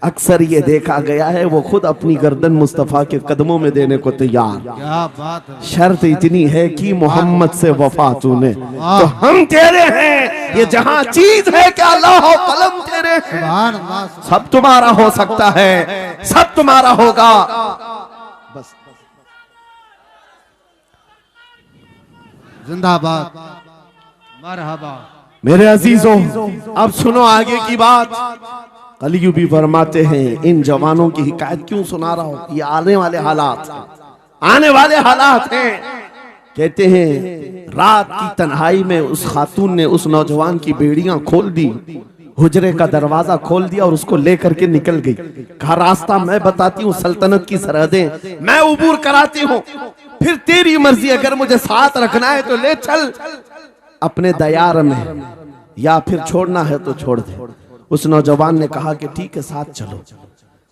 A: अक्सर ये देखा गया है वो खुद अपनी गर्दन मुस्तफा के कदमों में देने को तैयार।
B: क्या बात है।
A: शर्त इतनी है कि मोहम्मद से वफा तूने, तो हम तेरे हैं। ये जहां चीज है कि अल्लाह हो कलम तेरे,
B: सुभान अल्लाह।
A: सब तुम्हारा हो सकता है, सब तुम्हारा होगा। बस
B: जिंदाबाद, मरहबा।
A: मेरे अजीजों, अब सुनो आगे की बात। कलियू भी फरमाते हैं, इन जवानों की हिकायत क्यों सुना रहा हूं, ये आने वाले हालात, आने वाले हालात हैं। कहते हैं रात की तन्हाई में उस खातून ने उस नौजवान की बेड़ियां खोल दी, हुजरे का दरवाजा खोल दिया और उसको लेकर के निकल गई। कहा, रास्ता मैं बताती हूँ, सल्तनत की सरहदें मैं उबूर कराती हूँ, फिर तेरी मर्जी, अगर मुझे साथ रखना है तो ले चल अपने दयार में, या फिर छोड़ना है तो छोड़ दे। उस नौजवान ने कहा कि ठीक है, साथ चलो।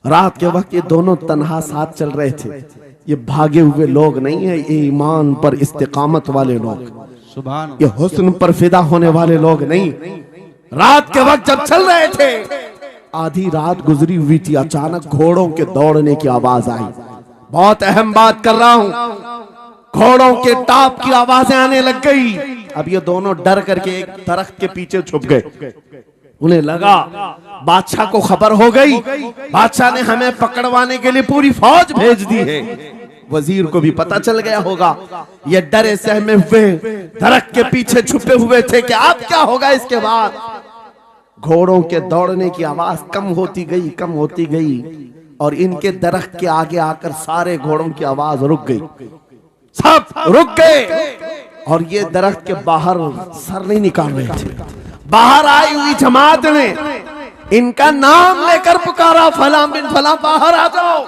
A: रात के वक्त ये दोनों तन्हा साथ चल रहे थे। ये भागे हुए लोग नहीं है, ये ईमान पर इस्तिकामत वाले लोग,
B: सुभान,
A: ये हुस्न पर फिदा होने वाले लोग नहीं। रात के वक्त जब चल रहे थे, आधी रात गुजरी हुई थी, अचानक घोड़ों के दौड़ने की आवाज आई। बहुत अहम बात कर रहा हूं, घोड़ों के टाप की आवाजें आने लग गई। अब ये दोनों डर करके एक दरख्त के पीछे छुप गए। उन्हें लगा बादशाह को खबर हो गई, बादशाह ने हमें पकड़वाने के लिए पूरी फौज भेज दी है। वजीर को भी पता चल गया होगा। ये डरे सहमे हुए दरख्त के पीछे छुपे हुए थे कि अब क्या होगा इसके बाद। घोड़ों के दौड़ने की आवाज कम होती गई, कम होती गई, और इनके दरख्त के आगे आकर सारे घोड़ों की आवाज रुक गई, सब रुक गए। और ये दरख्त के बाहर सर नहीं निकाल रहे थे। बाहर आई हुई जमात ने इनका नाम लेकर पुकारा, फला बिन फला बाहर आ जाओ।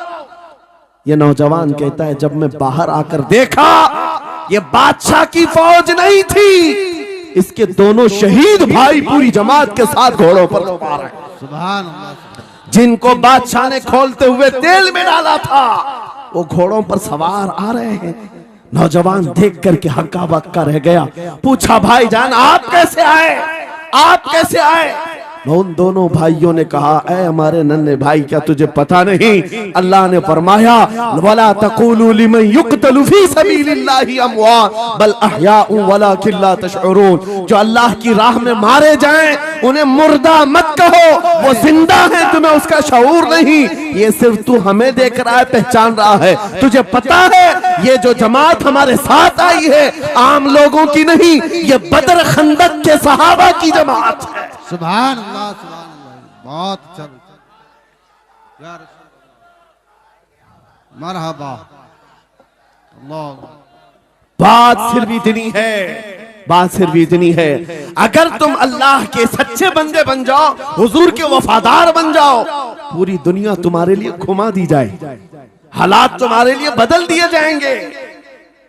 A: ये नौजवान कहता है, जब मैं बाहर आकर देखा, ये बादशाह की फौज नहीं थी, इसके दोनों शहीद भाई पूरी जमात के साथ घोड़ों पर सवार हैं।
B: सुभान अल्लाह।
A: जिनको बादशाह ने खोलते हुए तेल में डाला था, वो घोड़ों पर सवार आ रहे हैं। नौजवान देख करके हक्का बक्का रह गया। पूछा, भाईजान आप कैसे आए, आप कैसे आए? उन दोनों भाइयों ने कहा, ऐ हमारे नन्हे भाई, क्या तुझे पता नहीं, अल्लाह ने फरमाया, वला तक़ूलू लिमन युक़तलु फी सबीलिल्लाहि अमवात बल अहयाउ वलाकिन ला तशउरून। जो अल्लाह की राह में मारे जाएं, उन्हें मुर्दा मत कहो, वो जिंदा है, तुम्हें उसका शऊर नहीं। ये सिर्फ तू हमें देख रहा है, पहचान रहा है। तुझे पता है ये जो जमात हमारे साथ आई है आम लोगों की नहीं, ये बदर खंदक के सहाबा की जमात है।
B: सुभान अल्लाह, सुभान अल्लाह। बहुत अच्छा, या रसूल अल्लाह, मरहबा। अल्लाह।
A: बात सिर्फ इतनी है, बात सिर्फ इतनी है, अगर तुम अल्लाह के सच्चे बंदे बन जाओ, हुजूर के वफादार बन जाओ, पूरी दुनिया तुम्हारे लिए घुमा दी जाए, हालात तुम्हारे लिए बदल दिए जाएंगे।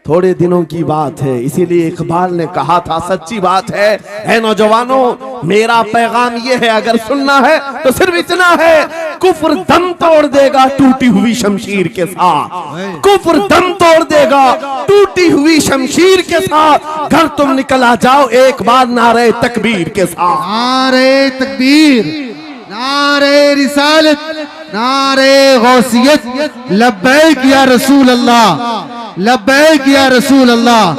A: थोड़े दिनों की बात है, इसीलिए इकबाल ने कहा था, सच्ची बात है नौजवानों, मेरा पैगाम ये है, अगर सुनना है तो सिर्फ इतना है, कुफ्र दम तोड़ देगा टूटी हुई शमशीर के साथ, कुफ्र दम तोड़ देगा टूटी हुई शमशीर के साथ। घर तुम निकल आ जाओ एक बार नारे तकबीर के साथ।
B: नारे तकबीर, नारे रिसालत, नारे गौसियत, लब्बैक या रसूल अल्लाह, लब्बैक या रसूल अल्लाह,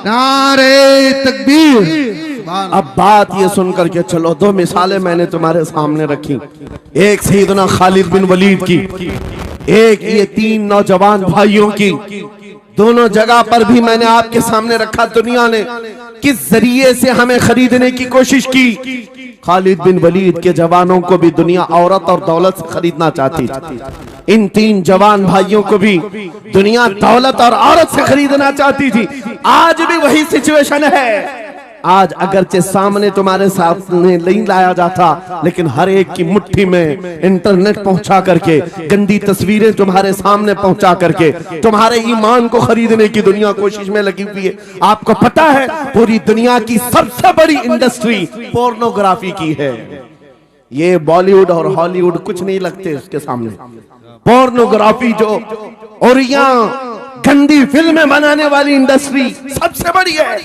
B: नारे तकबीर।
A: अब बात ये सुनकर के चलो, दो मिसालें मैंने तुम्हारे सामने रखी। एक सैयदना खालिद बिन वलीद की, एक ये 3 नौजवान भाइयों की दोनों जगह पर भी मैंने आपके सामने रखा। दुनिया ने किस जरिए से हमें खरीदने की कोशिश की। खालिद बिन वलीद के जवानों को भी दुनिया औरत और दौलत से खरीदना चाहती थी। इन 3 जवान भाइयों को भी दुनिया दौलत और औरत से खरीदना चाहती थी। आज भी वही सिचुएशन है। आज अगरचे सामने तुम्हारे सामने नहीं लाया जाता, लेकिन हर एक की मुट्ठी में इंटरनेट पहुंचा करके, गंदी तस्वीरें तुम्हारे सामने पहुंचा करके तुम्हारे ईमान को खरीदने की दुनिया कोशिश में लगी हुई है। आपको पता है पूरी दुनिया की सबसे बड़ी इंडस्ट्री पोर्नोग्राफी की है। ये बॉलीवुड और हॉलीवुड कुछ नहीं लगते उसके सामने। पोर्नोग्राफी जो और यहाँ गंदी फिल्में बनाने वाली इंडस्ट्री सबसे बड़ी है।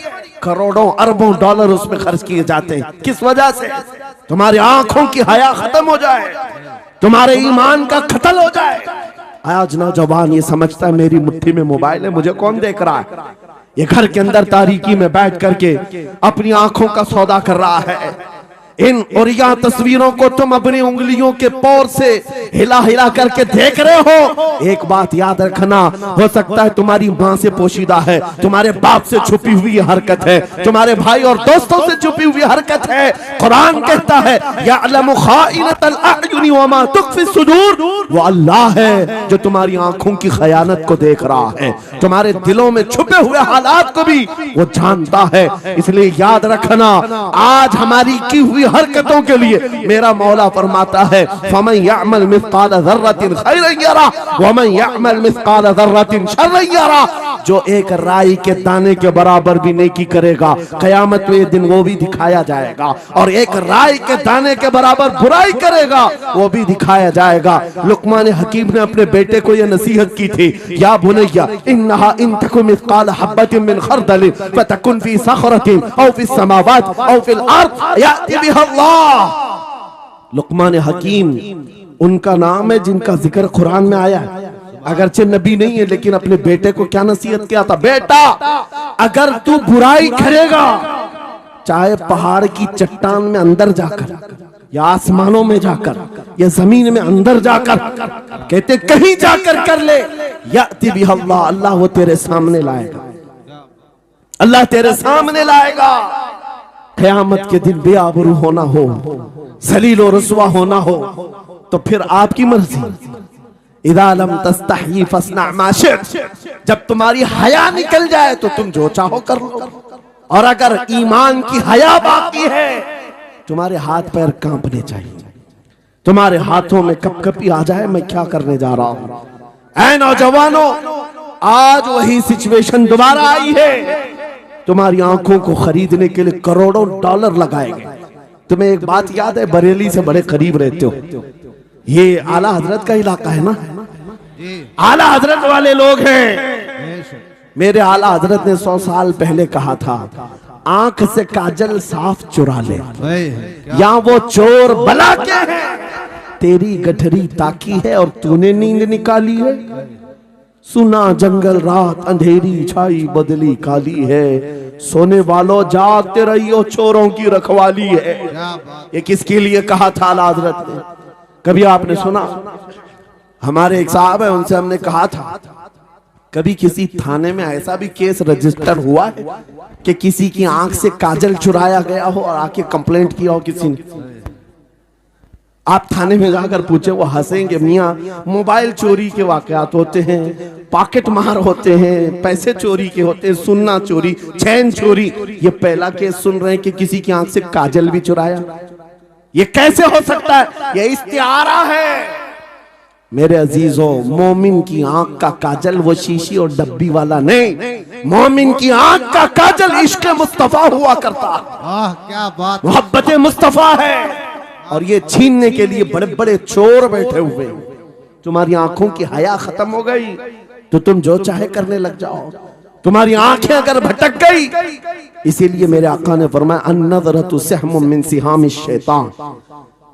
A: करोड़ों अरबों डॉलर उसमें खर्च किए जाते हैं। किस वजह से? तुम्हारी आंखों की हया खत्म हो जाए, तुम्हारे ईमान का कत्ल हो जाए। आज नौजवान ये समझता है मेरी मुट्ठी में मोबाइल है, मुझे कौन देख रहा है। ये घर के अंदर तारीकी में बैठ करके अपनी आंखों का सौदा कर रहा है। इन और यह तस्वीरों को तुम अपनी उंगलियों के पोर से हिला हिला करके देख रहे हो। एक बात याद रखना, हो सकता है तुम्हारी माँ से पोशीदा है, तुम्हारे बाप से छुपी हुई हरकत है, तुम्हारे भाई और दोस्तों से छुपी हुई हरकत है। कुरान कहता है यअलमु खाइनतल अयुनि व मा तुख्फी सुदूर, वो अल्लाह है जो तुम्हारी आंखों की खयानत को देख रहा है, तुम्हारे दिलों में छुपे हुए हालात को भी वो जानता है। इसलिए याद रखना, आज हमारी की हुई हरकतों के लिए मेरा मौला फरमाता है फमन यअमल मिस्काल ज़र्रतिन खैरन यरा वमन यअमल मिस्काल ज़र्रतिन शर्रन यरा। जो एक राई के दाने के बराबर भी नेकी करेगा, कयामत में दिन वो भी दिखाया जाएगा, और एक राई के दाने के बराबर बुराई करेगा वो भी दिखाया जाएगा। लुकमान हकीम ने अपने बेटे को यह नसीहत की थी, या बुनैया इन्नहा इन तकुन मिस्काल हब्बतिन मिन खरदलिन फतकुन फी सखरतिन औ फी समावात औ फिल अर्द याति बिहा अल्लाह। लुकमान हकीम उनका नाम है जिनका जिक्र कुरान में आया है। अगरचे नबी नहीं है, लेकिन अपने बेटे को क्या नसीहत किया था, बेटा अगर तू बुराई करेगा, चाहे पहाड़ की चट्टान में अंदर जाकर या आसमानों में जाकर या जमीन में अंदर जाकर, कहते कहीं जाकर कर ले, याति बिहा अल्लाह, अल्लाह वो तेरे सामने लाएगा, अल्लाह तेरे सामने लाएगा। क़यामत के दिन बेआबरू होना हो, जलील और रुसवा होना हो, तो फिर आपकी मर्जी। इज़ा लम तस्तही फस्ना मा शि'त, जब तुम्हारी हया निकल जाए तो तुम जो चाहो कर लो। और अगर ईमान की हया बाकी है, तुम्हारे हाथ पैर कांपने चाहिए, तुम्हारे हाथों में कपकपी आ जाए मैं क्या करने जा रहा हूं। ऐ नौजवानों, आज वही सिचुएशन दोबारा आई है। तुम्हारी आंखों को खरीदने के लिए करोड़ों डॉलर लगाए गए। तुम्हें एक बात याद है, बरेली से बड़े करीब रहते हो, ये आला हजरत का इलाका है ना, आला हजरत वाले लोग हैं। मेरे आला हजरत ने 100 साल पहले कहा था, आंख से काजल साफ चुरा ले, या वो चोर बला के हैं, तेरी गठरी ताकी है और तूने नींद निकाली है। सुना जंगल रात अंधेरी छाई बदली काली है, सोने वालों जागते रहियो चोरों की रखवाली है। ये किसके लिए कहा था आला हजरत ने? कभी आपने सुना? हमारे एक साहब है, उनसे हमने कहा था, कभी किसी थाने में ऐसा भी केस रजिस्टर हुआ है कि किसी की आंख से काजल चुराया गया हो और आके कंप्लेंट किया हो किसी ने? आप थाने में जाकर पूछे, वो हंसेंगे। मियाँ मोबाइल चोरी के वाकयात होते हैं, पॉकेट मार होते हैं, पैसे चोरी के होते हैं, सुन्ना चोरी, चैन चोरी। ये पहला केस सुन रहे हैं कि किसी की आंख से काजल भी चुराया। ये कैसे हो सकता है? ये इस्तिआरा है। मेरे अजीजों, मोमिन की आंख का काजल वो शीशी और डब्बी वाला नहीं, मोमिन की आंख का काजल इश्क मुस्तफा हुआ करता।
B: क्या बात,
A: मोहब्बत मुस्तफा है। और ये छीनने के लिए बड़े बड़े चोर बैठे हुए। तुम्हारी आंखों की हया खत्म हो गई तो तुम जो चाहे करने लग जाओ। तुम्हारी आंखें अगर भटक गई, इसीलिए मेरे आका ने फरमाया अन्नज़रतु सहमुम मिन सिहामिश शैतान,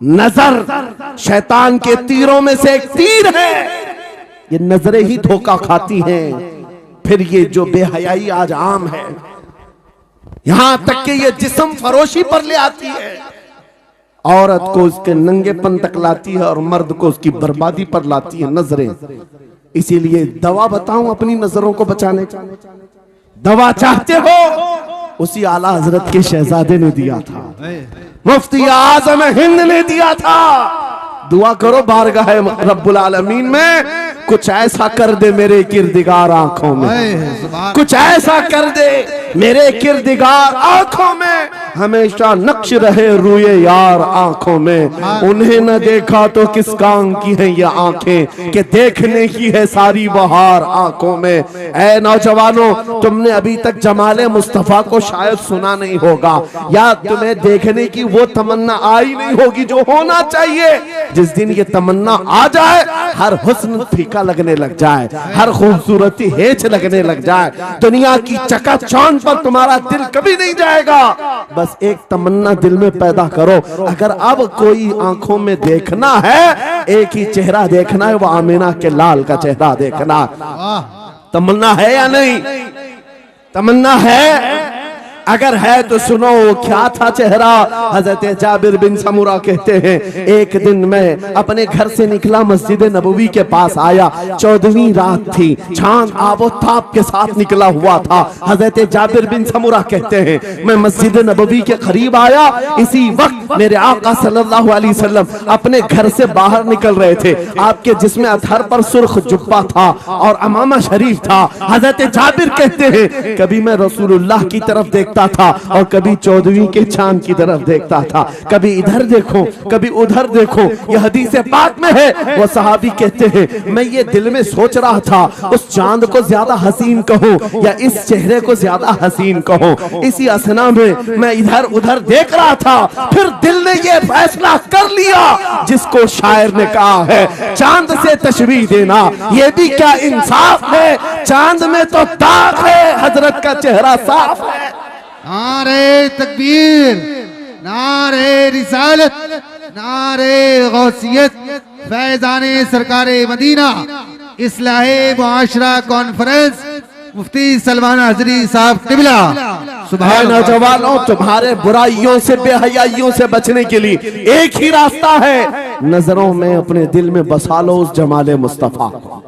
A: नजर शैतान के तीरों में से एक तीर है। ये नजरें ही धोखा खाती हैं। फिर ये जो बेहयाई आज आम है, यहां तक कि ये जिस्म फरोशी पर ले आती है। औरत को उसके नंगेपन तक लाती है और मर्द को उसकी बर्बादी पर लाती है नजरें। इसीलिए दवा बताऊं अपनी नजरों को बचाने की? दवा चाहते हो? उसी आला हजरत के शहजादे ने दिया था, मुफ्ती आजम हिंद ने दिया था। दुआ करो बारगाह रब्बुल आलमीन में कुछ ऐसा कर दे मेरे किरदिगार आंखों में, कुछ ऐसा कर दे मेरे किरदिगार आंखों में, हमेशा नक्श रहे रूए यार आंखों में। उन्हें न देखा तो किस काम की है ये आंखें कि देखने की है सारी बहार आंखों में। ऐ नौजवानों, तुमने अभी तक जमाले मुस्तफा को शायद सुना नहीं होगा, या तुम्हें देखने की वो तमन्ना आई नहीं होगी जो होना चाहिए। जिस दिन ये तमन्ना आ जाए, हर हुस्न फीका लगने लग जाए, हर खूबसूरती हेच लगने लग जाए, दुनिया की चकाचौंध पर तुम्हारा दिल कभी नहीं जाएगा। बस एक तमन्ना दिल में पैदा करो, अगर अब कोई आंखों में देखना है, एक ही चेहरा देखना है, वो आमिना के लाल का चेहरा देखना। तमन्ना है या नहीं? तमन्ना है? अगर है तो सुनो क्या था चेहरा। हजरत जाबिर बिन समूरा कहते हैं, एक दिन मैं अपने घर से निकला, मस्जिद नबवी के पास आया, 14वीं रात थी, चांद आबोताब के साथ निकला हुआ था। हजरत जाबिर बिन समूरा कहते हैं, मैं मस्जिद नबवी के करीब आया, इसी वक्त मेरे आका सल्लल्लाहु अलैहि वसल्लम अपने घर से बाहर निकल रहे थे। आपके जिस्म अतहर पर सुर्ख जुब्बा था और अमामा शरीफ था। हजरत जाबिर कहते हैं, कभी मैं रसूलुल्लाह की तरफ देखता था और कभी 14वीं के चांद की तरफ देखता था, कभी इधर देखो कभी उधर देखो। यह हदीस पाक में है। वो सहाबी कहते हैं, मैं ये दिल में सोच रहा था, उस चांद को ज्यादा हसीन कहो या इस चेहरे को ज्यादा हसीन कहो। इसी असना में मैं इधर उधर देख रहा था, फिर दिल ने ये फैसला कर लिया जिसको शायर ने कहा है, चांद से तशबीह देना ये भी क्या इंसाफ है, चांद में तो दाग है, हजरत का चेहरा साफ है।
B: नारे तकबीर, नारे रिसालत, नारे गौसियत, फैजाने सरकारे मदीना, इस्लाहे मुआशरा कॉन्फ्रेंस, मुफ्ती सलमान हजरी साहब क़िबला।
A: सुभान नौजवानों, तुम्हारे बुराइयों से बेहयाइयों से बचने के लिए एक ही रास्ता है, नजरों में अपने दिल में बसा लो उस जमाले मुस्तफा को।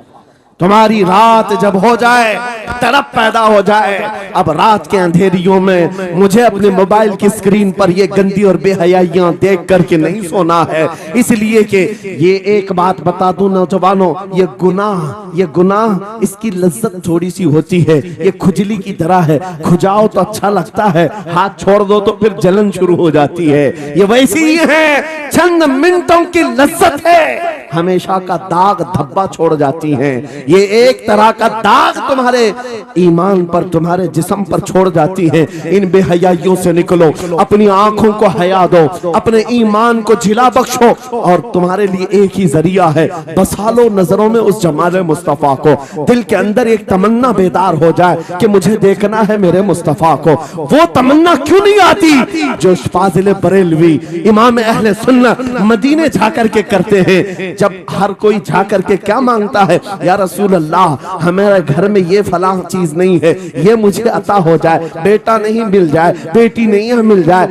A: तुम्हारी रात जब हो जाए, तड़प पैदा हो जाए, अब रात के अंधेरियों में मुझे अपने मोबाइल की स्क्रीन पर ये गंदी और बेहयाइयां देख करके नहीं सोना है। इसलिए कि ये एक बात बता दूं नौजवानों, ये गुनाह इसकी लज्जत थोड़ी सी होती है, ये खुजली की तरह है, खुजाओ तो अच्छा लगता है, हाथ छोड़ दो तो फिर जलन शुरू हो जाती है। ये वैसी ही है, चंद मिनटों की लज्जत है, हमेशा का दाग धब्बा छोड़ जाती हैं। ये एक तरह का दाग तुम्हारे ईमान पर, तुम्हारे जिस्म पर छोड़ जाती है। इन बेहयाइयों से निकलो, अपनी आंखों को हया दो, अपने ईमान को जिला बख्शो, और तुम्हारे लिए एक ही जरिया है, बसा लो नजरों में उस जमाले मुस्तफा को। दिल के अंदर एक तमन्ना बेदार हो जाए कि मुझे देखना है मेरे मुस्तफा को। वो तमन्ना क्यों नहीं आती जो फाजिल बरेलवी इमाम अहले सुन्नत मदीने जाकर के करते हैं। जब हर कोई जाकर के क्या मांगता है, या रसूल अल्लाह, हमारे घर में ये फलां चीज नहीं है, ये मुझे अता हो जाए, बेटा नहीं मिल जाए, बेटी नहीं मिल जाए,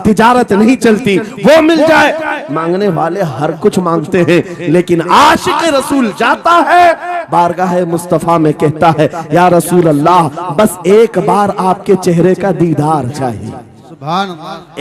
A: तिजारत नहीं चलती, वो मिल जाए। मांगने वाले हर कुछ मांगते हैं, लेकिन आशिक रसूल जाता है बारगाह मुस्तफा में, कहता है, या रसूल अल्लाह, बस एक बार आपके चेहरे का दीदार चाहिए,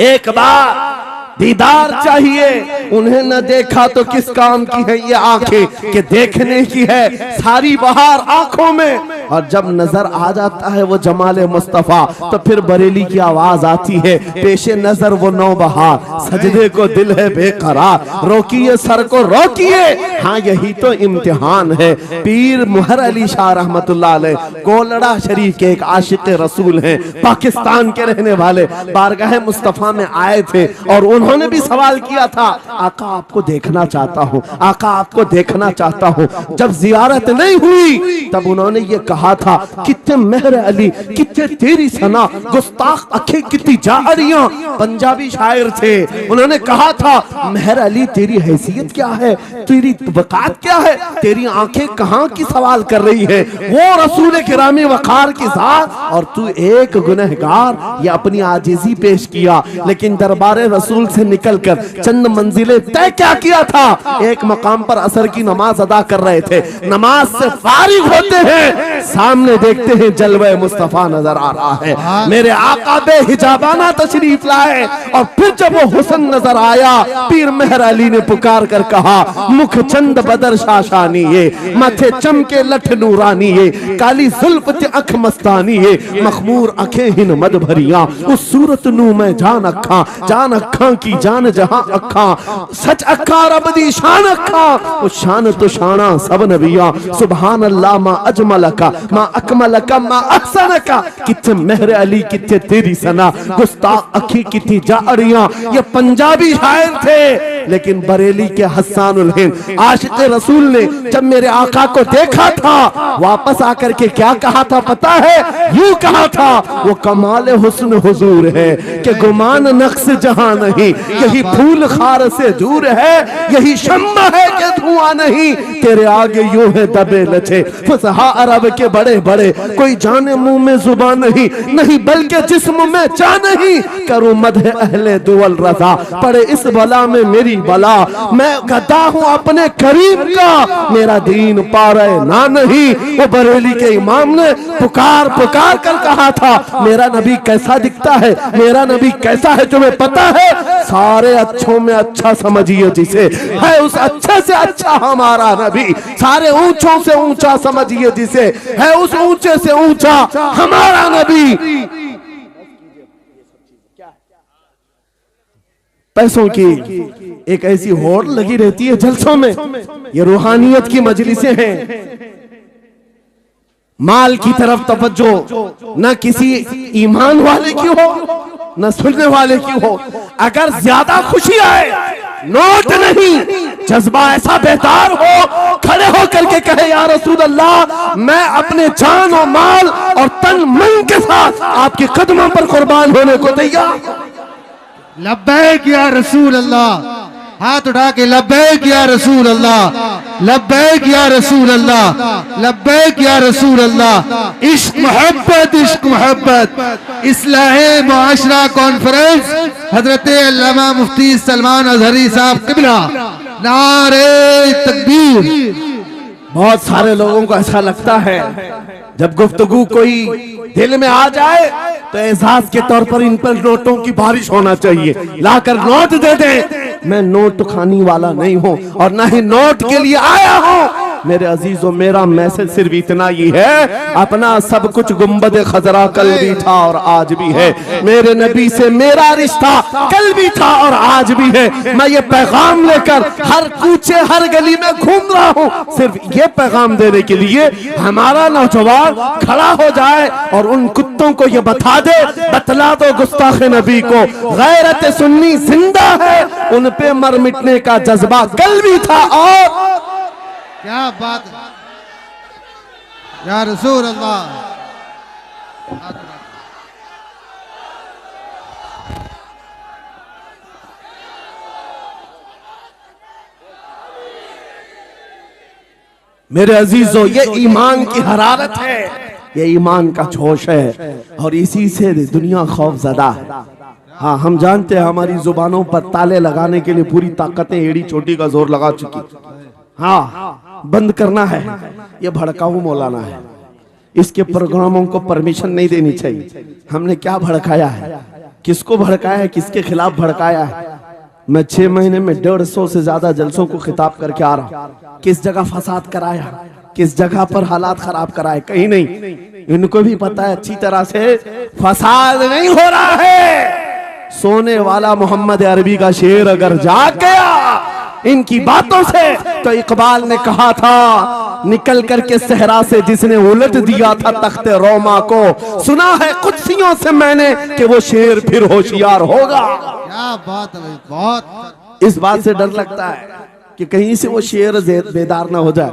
A: एक बार दीदार चाहिए। उन्हें न देखा तो किस काम की है ये आंखें कि देखने की है सारी बहार आंखों में। और जब नजर आ जाता है वो जमाले मुस्तफा, तो फिर बरेली की आवाज आती है, पेशे नजर वो नौबहार, सजदे को दिल है बेकरार, रोकिए सर को रोकिए, हाँ यही तो इम्तिहान है। पीर मुहर अली शाह रहमतुल्लाह अलैह कोलड़ा शरीफ के एक आशिक रसूल हैं, पाकिस्तान के रहने वाले, बारगाह मुस्तफा में आए थे और उन्होंने भी सवाल किया था, आका आपको देखना चाहता हूँ, आका आपको देखना चाहता हूँ। जब जियारत नहीं हुई तब उन्होंने ये कहा था, कितने मेहर अली, कितने तेरी सना, गुस्ताख अखे कितनी जारियां। पंजाबी शायर थे, उन्होंने कहा था मेहर अली तेरी हैसियत क्या है, तेरी वकात क्या है, तेरी आंखें कहां की सवाल कर रही है, वो रसूल किरामी वकार की जात और तू एक गुनहगार। ये अपनी आजिजी पेश किया, लेकिन दरबारे रसूल से निकलकर चंद मंजिलें तय क्या किया था। एक मकाम पर असर की नमाज अदा कर रहे थे, नमाज से फारिग होते हैं, सामने देखते हैं जलवे मुस्तफा नजर आ रहा है। मेरे आका बेहिजाबाना तशरीफ लाए और फिर जब वो हुस्न नजर आया, पीर मेहर अली ने पुकार कर कहा, मुख चंद बदर शाशानी ये, माथे चमके लठ नूरानी ये, काली जुल्फ ते अख मस्तानी ये, मखमूर अखे हिन मद भरिया, उस सूरत नू मैं जान अखा की जान जहां अखा, सच अखा रब दी शान अखा, उस शान तो शाना सब नबिया, सुभान अल्लाह मा अजमल का मा अकमल का मा अहसन का, कितने मेहर अली कितने तेरी सना, गुस्ताख अखी कितनी जारियां। ये पंजाबी शायर थे, लेकिन बरेली के हसन उल हिंद आशिक रसूल ने जब मेरे आका को देखा था, वापस आकर के क्या कहा था पता है, यूं कहा था, वो कमाल हुस्न हुजूर है कि गुमान नक्श जहां नहीं, यही फूल खार से दूर है, यही शम्मा है कि धुआं नहीं, तेरे आगे यूं है दबे लचे फसहा अरब के बड़े बड़े, कोई जाने मुंह में जुबान नहीं, नहीं बल्कि जिस्म में जा नहीं, करूं मदह अहले दुवल रजा, पड़े इस बला में मेरी बला, मैं गदा हूं अपने करीम का, मेरा दीन पा रहे ना नहीं। वो बरेली के इमाम ने पुकार पुकार कर कहा था, मेरा नबी कैसा दिखता है, मेरा नबी कैसा है, तुम्हें पता है, सारे अच्छों में अच्छा समझिए जिसे, है उस अच्छे से अच्छा हमारा नबी, सारे ऊंचों से ऊंचा समझिए जिसे, है उस ऊंचे से ऊंचा हमारा नबी। पैसों की एक ऐसी होड़ लगी रहती है जलसों में, ये रूहानियत की मजलिसें हैं, माल की तरफ तवज्जो न किसी ईमान वाले की हो न सुनने वाले की हो। अगर ज्यादा खुशी आए, नोट नहीं, जज्बा ऐसा बेहतर हो, खड़े होकर के कहे या रसूल अल्लाह, मैं अपने जान और माल और तन मन के साथ आपके कदमों पर कुर्बान होने को तैयार।
B: लब्बैक या रसूल अल्लाह, हाथ उठा के लब्बैक या रसूल अल्लाह, लब्बैक या रसूल अल्लाह, लब्बैक या रसूल अल्लाह। इश्क मोहब्बत इस्लाहे मुआशरा कॉन्फ्रेंस हजरत अल्लामा मुफ्ती सलमान अजहरी साहब किबला, नारे तकबीर।
A: बहुत सारे लोगों को ऐसा लगता है जब गुफ्तगू कोई दिल में आ जाए तो एहसास के तौर पर इन पर नोटों की बारिश होना चाहिए, लाकर नोट दे दे। मैं नोट खानी वाला नहीं हूं और ना ही नोट के लिए आया हूं। मेरे अजीजों, मेरा मैसेज सिर्फ इतना ही है, अपना सब कुछ गुंबद खजरा कल भी था और आज भी है, मेरे नबी से मेरा रिश्ता कल भी था और आज भी है। मैं ये पैगाम लेकर हर कूचे हर गली में घूम रहा हूँ, सिर्फ ये पैगाम देने के लिए हमारा नौजवान खड़ा हो जाए और उन कुत्तों को ये बता दे, बतला दो गुस्ताख नबी को, गैरत सुन्नी जिंदा है, उन पे मर मिटने का जज्बा कल भी था और
B: क्या बात या रसूल अल्लाह।
A: मेरे अजीजों, ये ईमान की हरारत है, ये ईमान का जोश है और इसी से दुनिया खौफजदा है। हाँ, हम जानते हैं हमारी जुबानों पर ताले लगाने के लिए पूरी ताकतें एड़ी चोटी का जोर लगा चुकी। हाँ, बंद करना है, ये भड़काऊ मौलाना है, इसके प्रोग्रामों को परमिशन नहीं देनी चाहिए। हमने क्या भड़काया है, किसको भड़काया है, किसके खिलाफ भड़काया है। मैं 6 महीने में 150 से ज्यादा जलसों को खिताब करके आ रहा हूं। किस जगह फसाद कराया, किस जगह पर हालात खराब कराए, कहीं नहीं। इनको भी पता है अच्छी तरह से फसाद नहीं हो रहा है। सोने वाला मोहम्मद अरबी का शेर अगर जाग गया इनकी बातों से, तो इकबाल ने कहा था, निकल करके सहरा से जिसने उलट दिया था तख्ते रोमा को, सुना है कुत्सियों से मैंने कि वो शेर फिर होशियार होगा।
B: क्या बात है, बहुत
A: इस बात से डर लगता है कि कहीं से वो शेर बेदार ना हो जाए,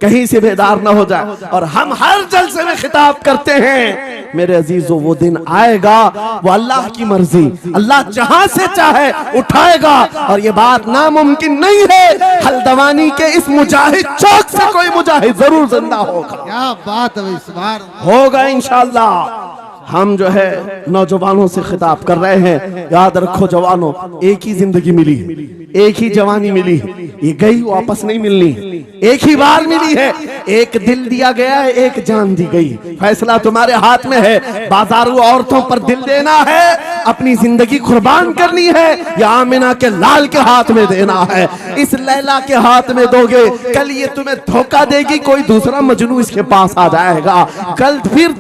A: कहीं से बेदार ना हो जाए। और हम हर जलसे में खिताब करते हैं मेरे अजीजों, वो दिन आएगा, वो अल्लाह की मर्जी, अल्लाह जहां से चाहे उठाएगा। और ये बात नामुमकिन नहीं है, हल्द्वानी के इस मुजाहिद चौक से कोई मुजाहिद जरूर जिंदा होगा।
B: क्या बात है, इस बार
A: होगा इंशाअल्लाह। हम जो है नौजवानों से खिताब कर रहे हैं, याद रखो जवानों, एक ही जिंदगी मिली है, एक ही जवानी मिली है, ये गई वापस नहीं मिलनी, एक ही बार मिली है। एक दिल दिया गया है, एक जान दी गई, फैसला तुम्हारे हाथ में है। बाजारू औरतों पर दिल देना है, अपनी जिंदगी कुर्बान करनी है, या आमिना के लाल के हाथ में देना है। इस लैला के हाथ में दोगे, कल ये तुम्हें धोखा देगी, कोई दूसरा मजनू इसके पास आ जाएगा, कल फिर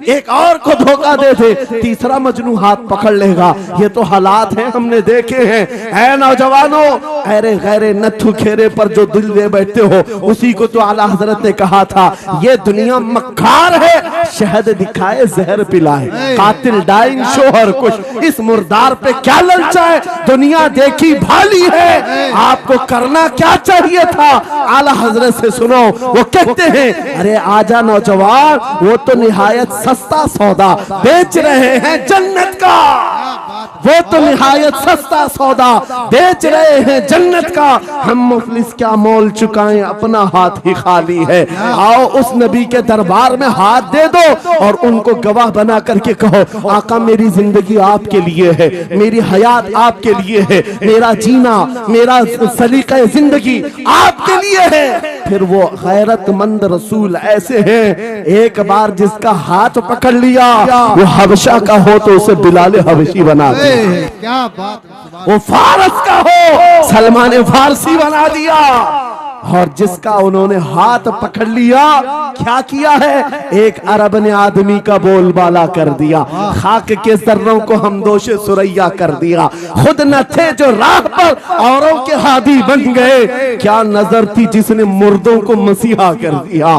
A: एक और को धोखा दे दे, तीसरा मजनू हाथ पकड़ लेगा। ये तो हालात हैं, हमने देखे हैं। ऐ नौजवानों, अरे गैरे नथु खेरे पर जो दिल दे बैठते हो, उसी को तो आला हजरत ने कहा था, ये दुनिया मक्कार है, शहद दिखाए जहर पिलाए, कातिल डाइन शोहर कुछ, इस मुर्दार पे क्या ललचाए, दुनिया देखी भाली है, आपको करना क्या चाहिए था। आला हजरत से सुनो, वो कहते हैं, अरे आजा नौजवान, वो तो निहायत सस्ता सौदा बेच रहे हैं जन्नत का, वो तो निहायत सस्ता सौदा बेच रहे हैं जन्नत का। हम मुफलिस क्या मोल चुकाएं, अपना हाथ ही खाली है। आओ उस नबी के दरबार में हाथ दे दो और उनको गवाह बना करके कहो, आका मेरी जिंदगी आपके लिए है, मेरी हयात आपके लिए है, मेरा जीना, मेरा सलीका जिंदगी आपके लिए है। फिर वो गैरतमंद रसूल ऐसे हैं, एक बार जिसका हाथ पकड़ लिया, वो हबशा का हो तो उसे बिलाल हबशी बना दिया,
B: क्या बात,
A: वो फारस का हो सलमान फारसी बना दिया। और जिसका उन्होंने हाथ पकड़ लिया, क्या किया है, एक अरब ने आदमी का बोलबाला कर दिया, खाक के जर्रों को हम दोषे सुरैया कर दिया, खुद न थे जो राह पर औरों के हादी बन गए, क्या नजर थी जिसने मुर्दों को मसीहा कर दिया।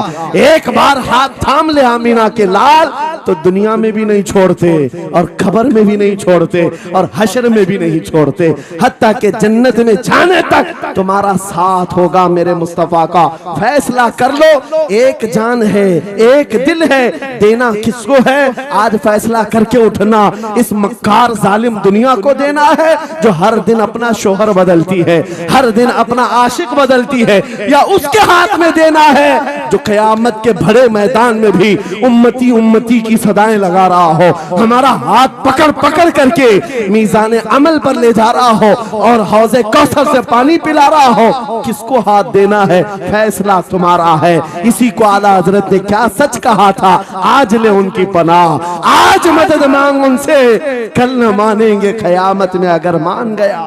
A: एक बार हाथ थाम ले आमीना के लाल, तो दुनिया में भी नहीं छोड़ते, और खबर में भी नहीं छोड़ते, और हशर में भी नहीं छोड़ते, हत्ता के जन्नत में जाने तक तुम्हारा साथ होगा। मेरे मुस्तफा का फैसला कर लो, एक जान है, एक दिल है, देना किसको है, आज फैसला करके उठना। इस मक्कार जालिम दुनिया को देना है, जो हर दिन अपना शोहर बदलती है, हर दिन अपना आशिक बदलती है, या उसके हाथ में देना है जो कयामत के बड़े मैदान में भी उम्मती उम्मती की सदाएं लगा रहा हो, हमारा हाथ पकड़ पकड़ करके मीज़ान अमल पर ले जा रहा हो, और हौज़े कौसर से पानी पिला रहा हो। किसको हाथ देना है, फैसला तुम्हारा है। इसी को आला हजरत ने क्या सच कहा था, आज ले उनकी पनाह, आज मदद मांग उनसे, कल न मानेंगे कयामत में अगर मान गया।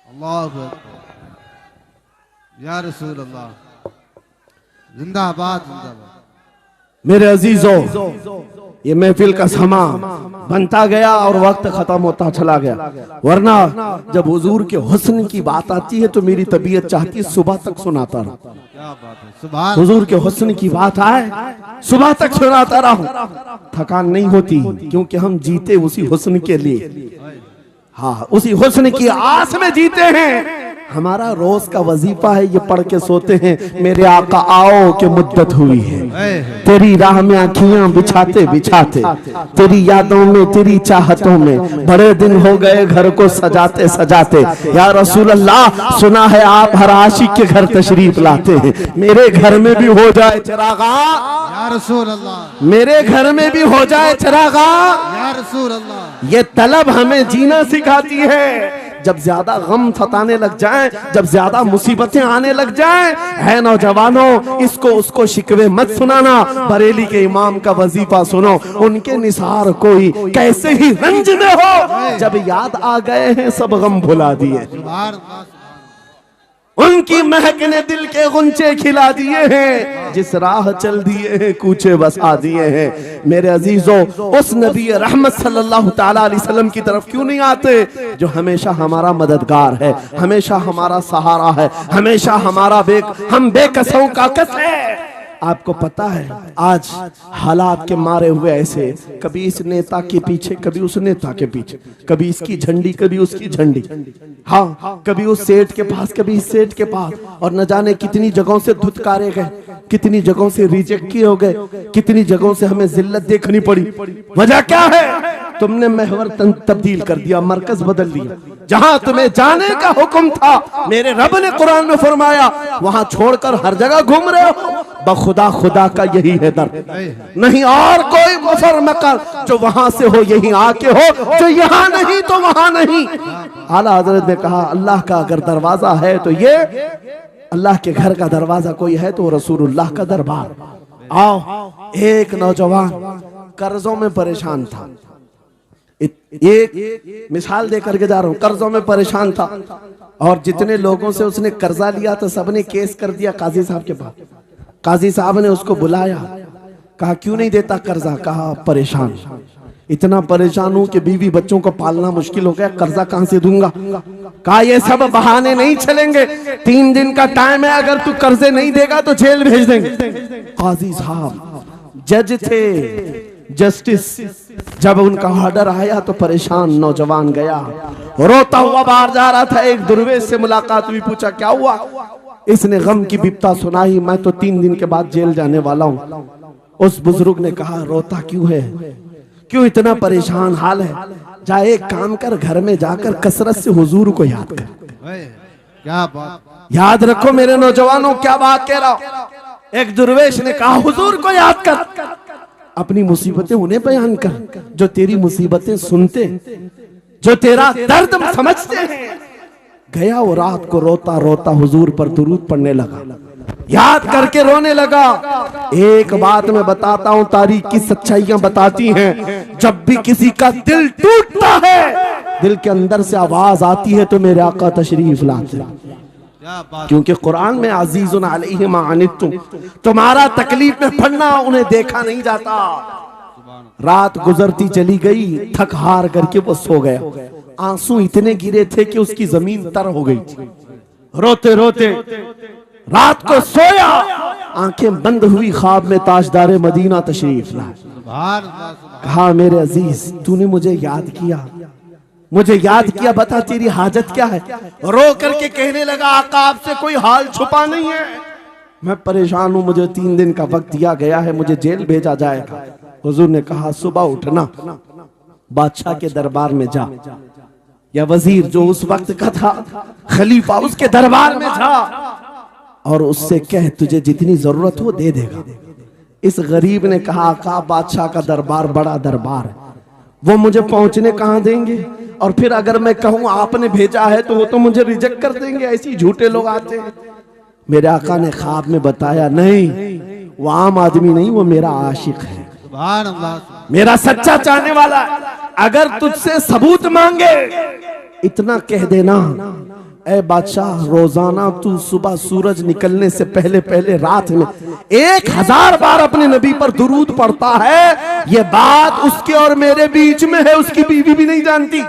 B: अल्लाह या रसूल अल्लाह, जिंदाबाद जिंदाबाद।
A: मेरे अजीजों, ये महफिल का समा बनता गया और वक्त खत्म होता चला गया, वरना जब हुजूर के हुस्न की बात आती है तो मेरी तबीयत चाहती है सुबह तक सुनाता रहूं।
B: क्या बात है, सुभान
A: हुजूर के हुस्न की बात आए, सुबह तक सुनाता रहूं, थकान नहीं होती, क्योंकि हम जीते उसी हुस्न के लिए, हाँ उसी हुस्न की आस में जीते हैं। हमारा रोज का वजीफा है, ये पढ़ के सोते हैं, मेरे आका आओ के मुद्दत हुई है, तेरी राह में आँखियां बिछाते बिछाते, तेरी यादों में, तेरी चाहतों में, बड़े दिन हो गए घर को सजाते सजाते। या रसूल अल्लाह, सुना है आप हर आशिक के घर तशरीफ लाते हैं, मेरे घर में भी हो जाए चिरागा,
B: या रसूल अल्लाह,
A: मेरे घर में भी हो जाए चिरागा।
B: या रसूल अल्लाह,
A: ये तलब हमें जीना सिखाती है। जब ज्यादा गम सताने लग जाएं, जब ज्यादा मुसीबतें आने लग जाएं, है नौजवानों, इसको उसको शिकवे मत सुनाना, बरेली के इमाम का वजीफा सुनो, उनके निसार कोई कैसे ही रंज में हो, जब याद आ गए हैं सब गम भुला दिए, उनकी महक ने दिल के गुंचे खिला दिए हैं, जिस राह चल दिए हैं कूचे बसा दिए हैं। मेरे अजीजों, उस नबी रहमत सल्लल्लाहु ताला अलैहि वसल्लम की तरफ क्यों नहीं आते, जो हमेशा हमारा मददगार है, हमेशा हमारा सहारा है, हमेशा हमारा हम बेकसों का कस है। आपको पता है आज हालात के मारे हुए ऐसे, कभी इस नेता के पीछे, कभी उस नेता के पीछे, कभी इसकी झंडी, कभी उसकी झंडी, हाँ, कभी उस सेठ के पास, कभी इस सेठ के पास, और न जाने कितनी जगहों से धुतकारे गए, कितनी जगहों से रिजेक्ट किए हो गए, कितनी जगहों से हमें जिल्लत देखनी पड़ी। वजह क्या है? तुमने महवर तब्दील कर दिया, मरकज बदल दिया। जहां तुम्हें जाने का हुक्म था, मेरे रब ने कुरान में फरमाया, वहां छोड़कर हर जगह घूम रहे हो। बखुदा खुदा का यही है दर, नहीं और कोई मुफर मकर जो वहां से हो यहीं आके हो, जो यहाँ नहीं तो वहां नहीं। आला हजरत ने कहा अल्लाह का अगर दरवाजा है तो ये अल्लाह के घर का दरवाजा कोई है तो रसूलुल्लाह का दरबार। आओ, एक नौजवान कर्जों में परेशान था, एक मिसाल दे करके जा रहा हूं, कर्जों में परेशान था और जितने लोगों से उसने कर्जा लिया तो सबने केस कर दिया काजी साहब के पास। काजी साहब ने उसको बुलाया, कहा क्यों नहीं देता कर्जा? कहा परेशान, इतना परेशान हूं कि बीवी बच्चों को पालना मुश्किल हो गया, कर्जा कहां से दूंगा? कहा ये सब बहाने नहीं चलेंगे, 3 दिन का टाइम है, अगर तू कर्जे नहीं देगा तो जेल भेज देंगे। काजी साहब जज थे, जस्टिस, जब उनका ऑर्डर आया तो परेशान नौजवान गया, रोता हुआ बाहर जा रहा था। एक दुर्वेश से मुलाकात हुई, पूछा क्या हुआ? इसने गम की बिपता सुनाई, मैं तो 3 दिन के बाद जेल जाने वाला हूं। उस बुजुर्ग ने कहा रोता क्यों है, क्यों इतना परेशान हाल है? जा एक काम कर, घर में जाकर कसरत से हुजूर को याद कर।
B: क्या बात,
A: याद रखो मेरे नौजवानों, क्या बात कह रहा हूं। एक दुर्वेश ने कहा हुजूर को याद कर, अपनी मुसीबतें उन्हें बयान कर जो तेरी मुसीबतें सुनते, जो तेरा दर्द समझते हैं। गया वो रात को रोता रोता हुजूर पर दुरूद पढ़ने लगा, याद करके रोने लगा। एक बात मैं बताता हूं, तारीख की सच्चाइयां बताती हैं, जब भी किसी का दिल टूटता है, दिल के अंदर से आवाज आती है तो मेरे आका तशरीफ लाते हैं। क्योंकि कुरान में अजीजुन अलैहि मा अनित्तुम, तुम्हारा तकलीफ में पड़ना उन्हें देखा नहीं जाता। रात गुजरती चली गई, थक हार करके वो सो गया। आंसू इतने गिरे थे कि उसकी जमीन तर हो गई। रोते रोते रात को सोया, आंखें बंद हुई, ख्वाब में ताजदार मदीना तशरीफ लाए। कहा मेरे अजीज तूने मुझे याद किया, मुझे याद किया, बता तेरी हाजत क्या है? रो करके कहने लगा आका आपसे कोई हाल छुपा नहीं है, मैं परेशान हूं, मुझे 3 दिन का वक्त दिया गया है, मुझे जेल भेजा जाएगा। हुजूर ने कहा सुबह उठना, बादशाह के दरबार में जा, या वजीर जो उस वक्त का था, खलीफा, उसके दरबार में जा और उससे कह तुझे जितनी जरूरत हो दे देगा। इस गरीब ने कहा आका बादशाह का दरबार बड़ा दरबार है, वो मुझे पहुंचने कहां देंगे, और फिर अगर मैं कहूं आपने भेजा है तो वो तो मुझे रिजेक्ट कर देंगे, ऐसे झूठे लोग आते हैं। मेरे आका ने ख्वाब में बताया नहीं, वो आम आदमी नहीं, वो मेरा आशिक है, मेरा सच्चा चाहने वाला है। अगर तुझसे सबूत मांगे इतना कह देना, ऐ बादशाह रोजाना तू सुबह सूरज निकलने से पहले पहले रात में 1000 बार अपने नबी पर दुरूद पढ़ता है, ये बात उसके और मेरे बीच में है, उसकी बीवी भी नहीं जानती।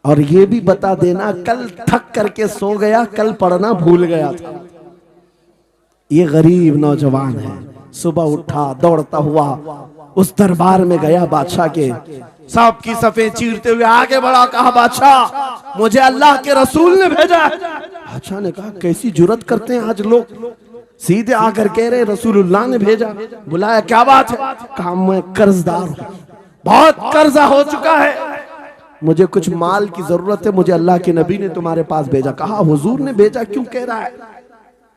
A: और ये भी बता देना कल थक करके सो गया, कल पढ़ना भूल गया था। ये गरीब नौजवान है, सुबह उठा दौड़ता हुआ उस दरबार में गया, बादशाह के सबकी सफे चीरते हुए आगे बढ़ा, कहा बादशाह मुझे अल्लाह के रसूल ने भेजा है। बादशाह ने कहा कैसी जुर्रत करते हैं आज लोग, सीधे आकर कह रहे रसूलुल्लाह ने भेजा। बुलाया क्या बात है? कहा मैं कर्जदार हूं, बहुत कर्जा हो चुका है, मुझे कुछ माल की जरूरत है, मुझे अल्लाह के नबी ने तुम्हारे पास भेजा। कहा हुजूर ने भेजा, क्यों कह रहा है?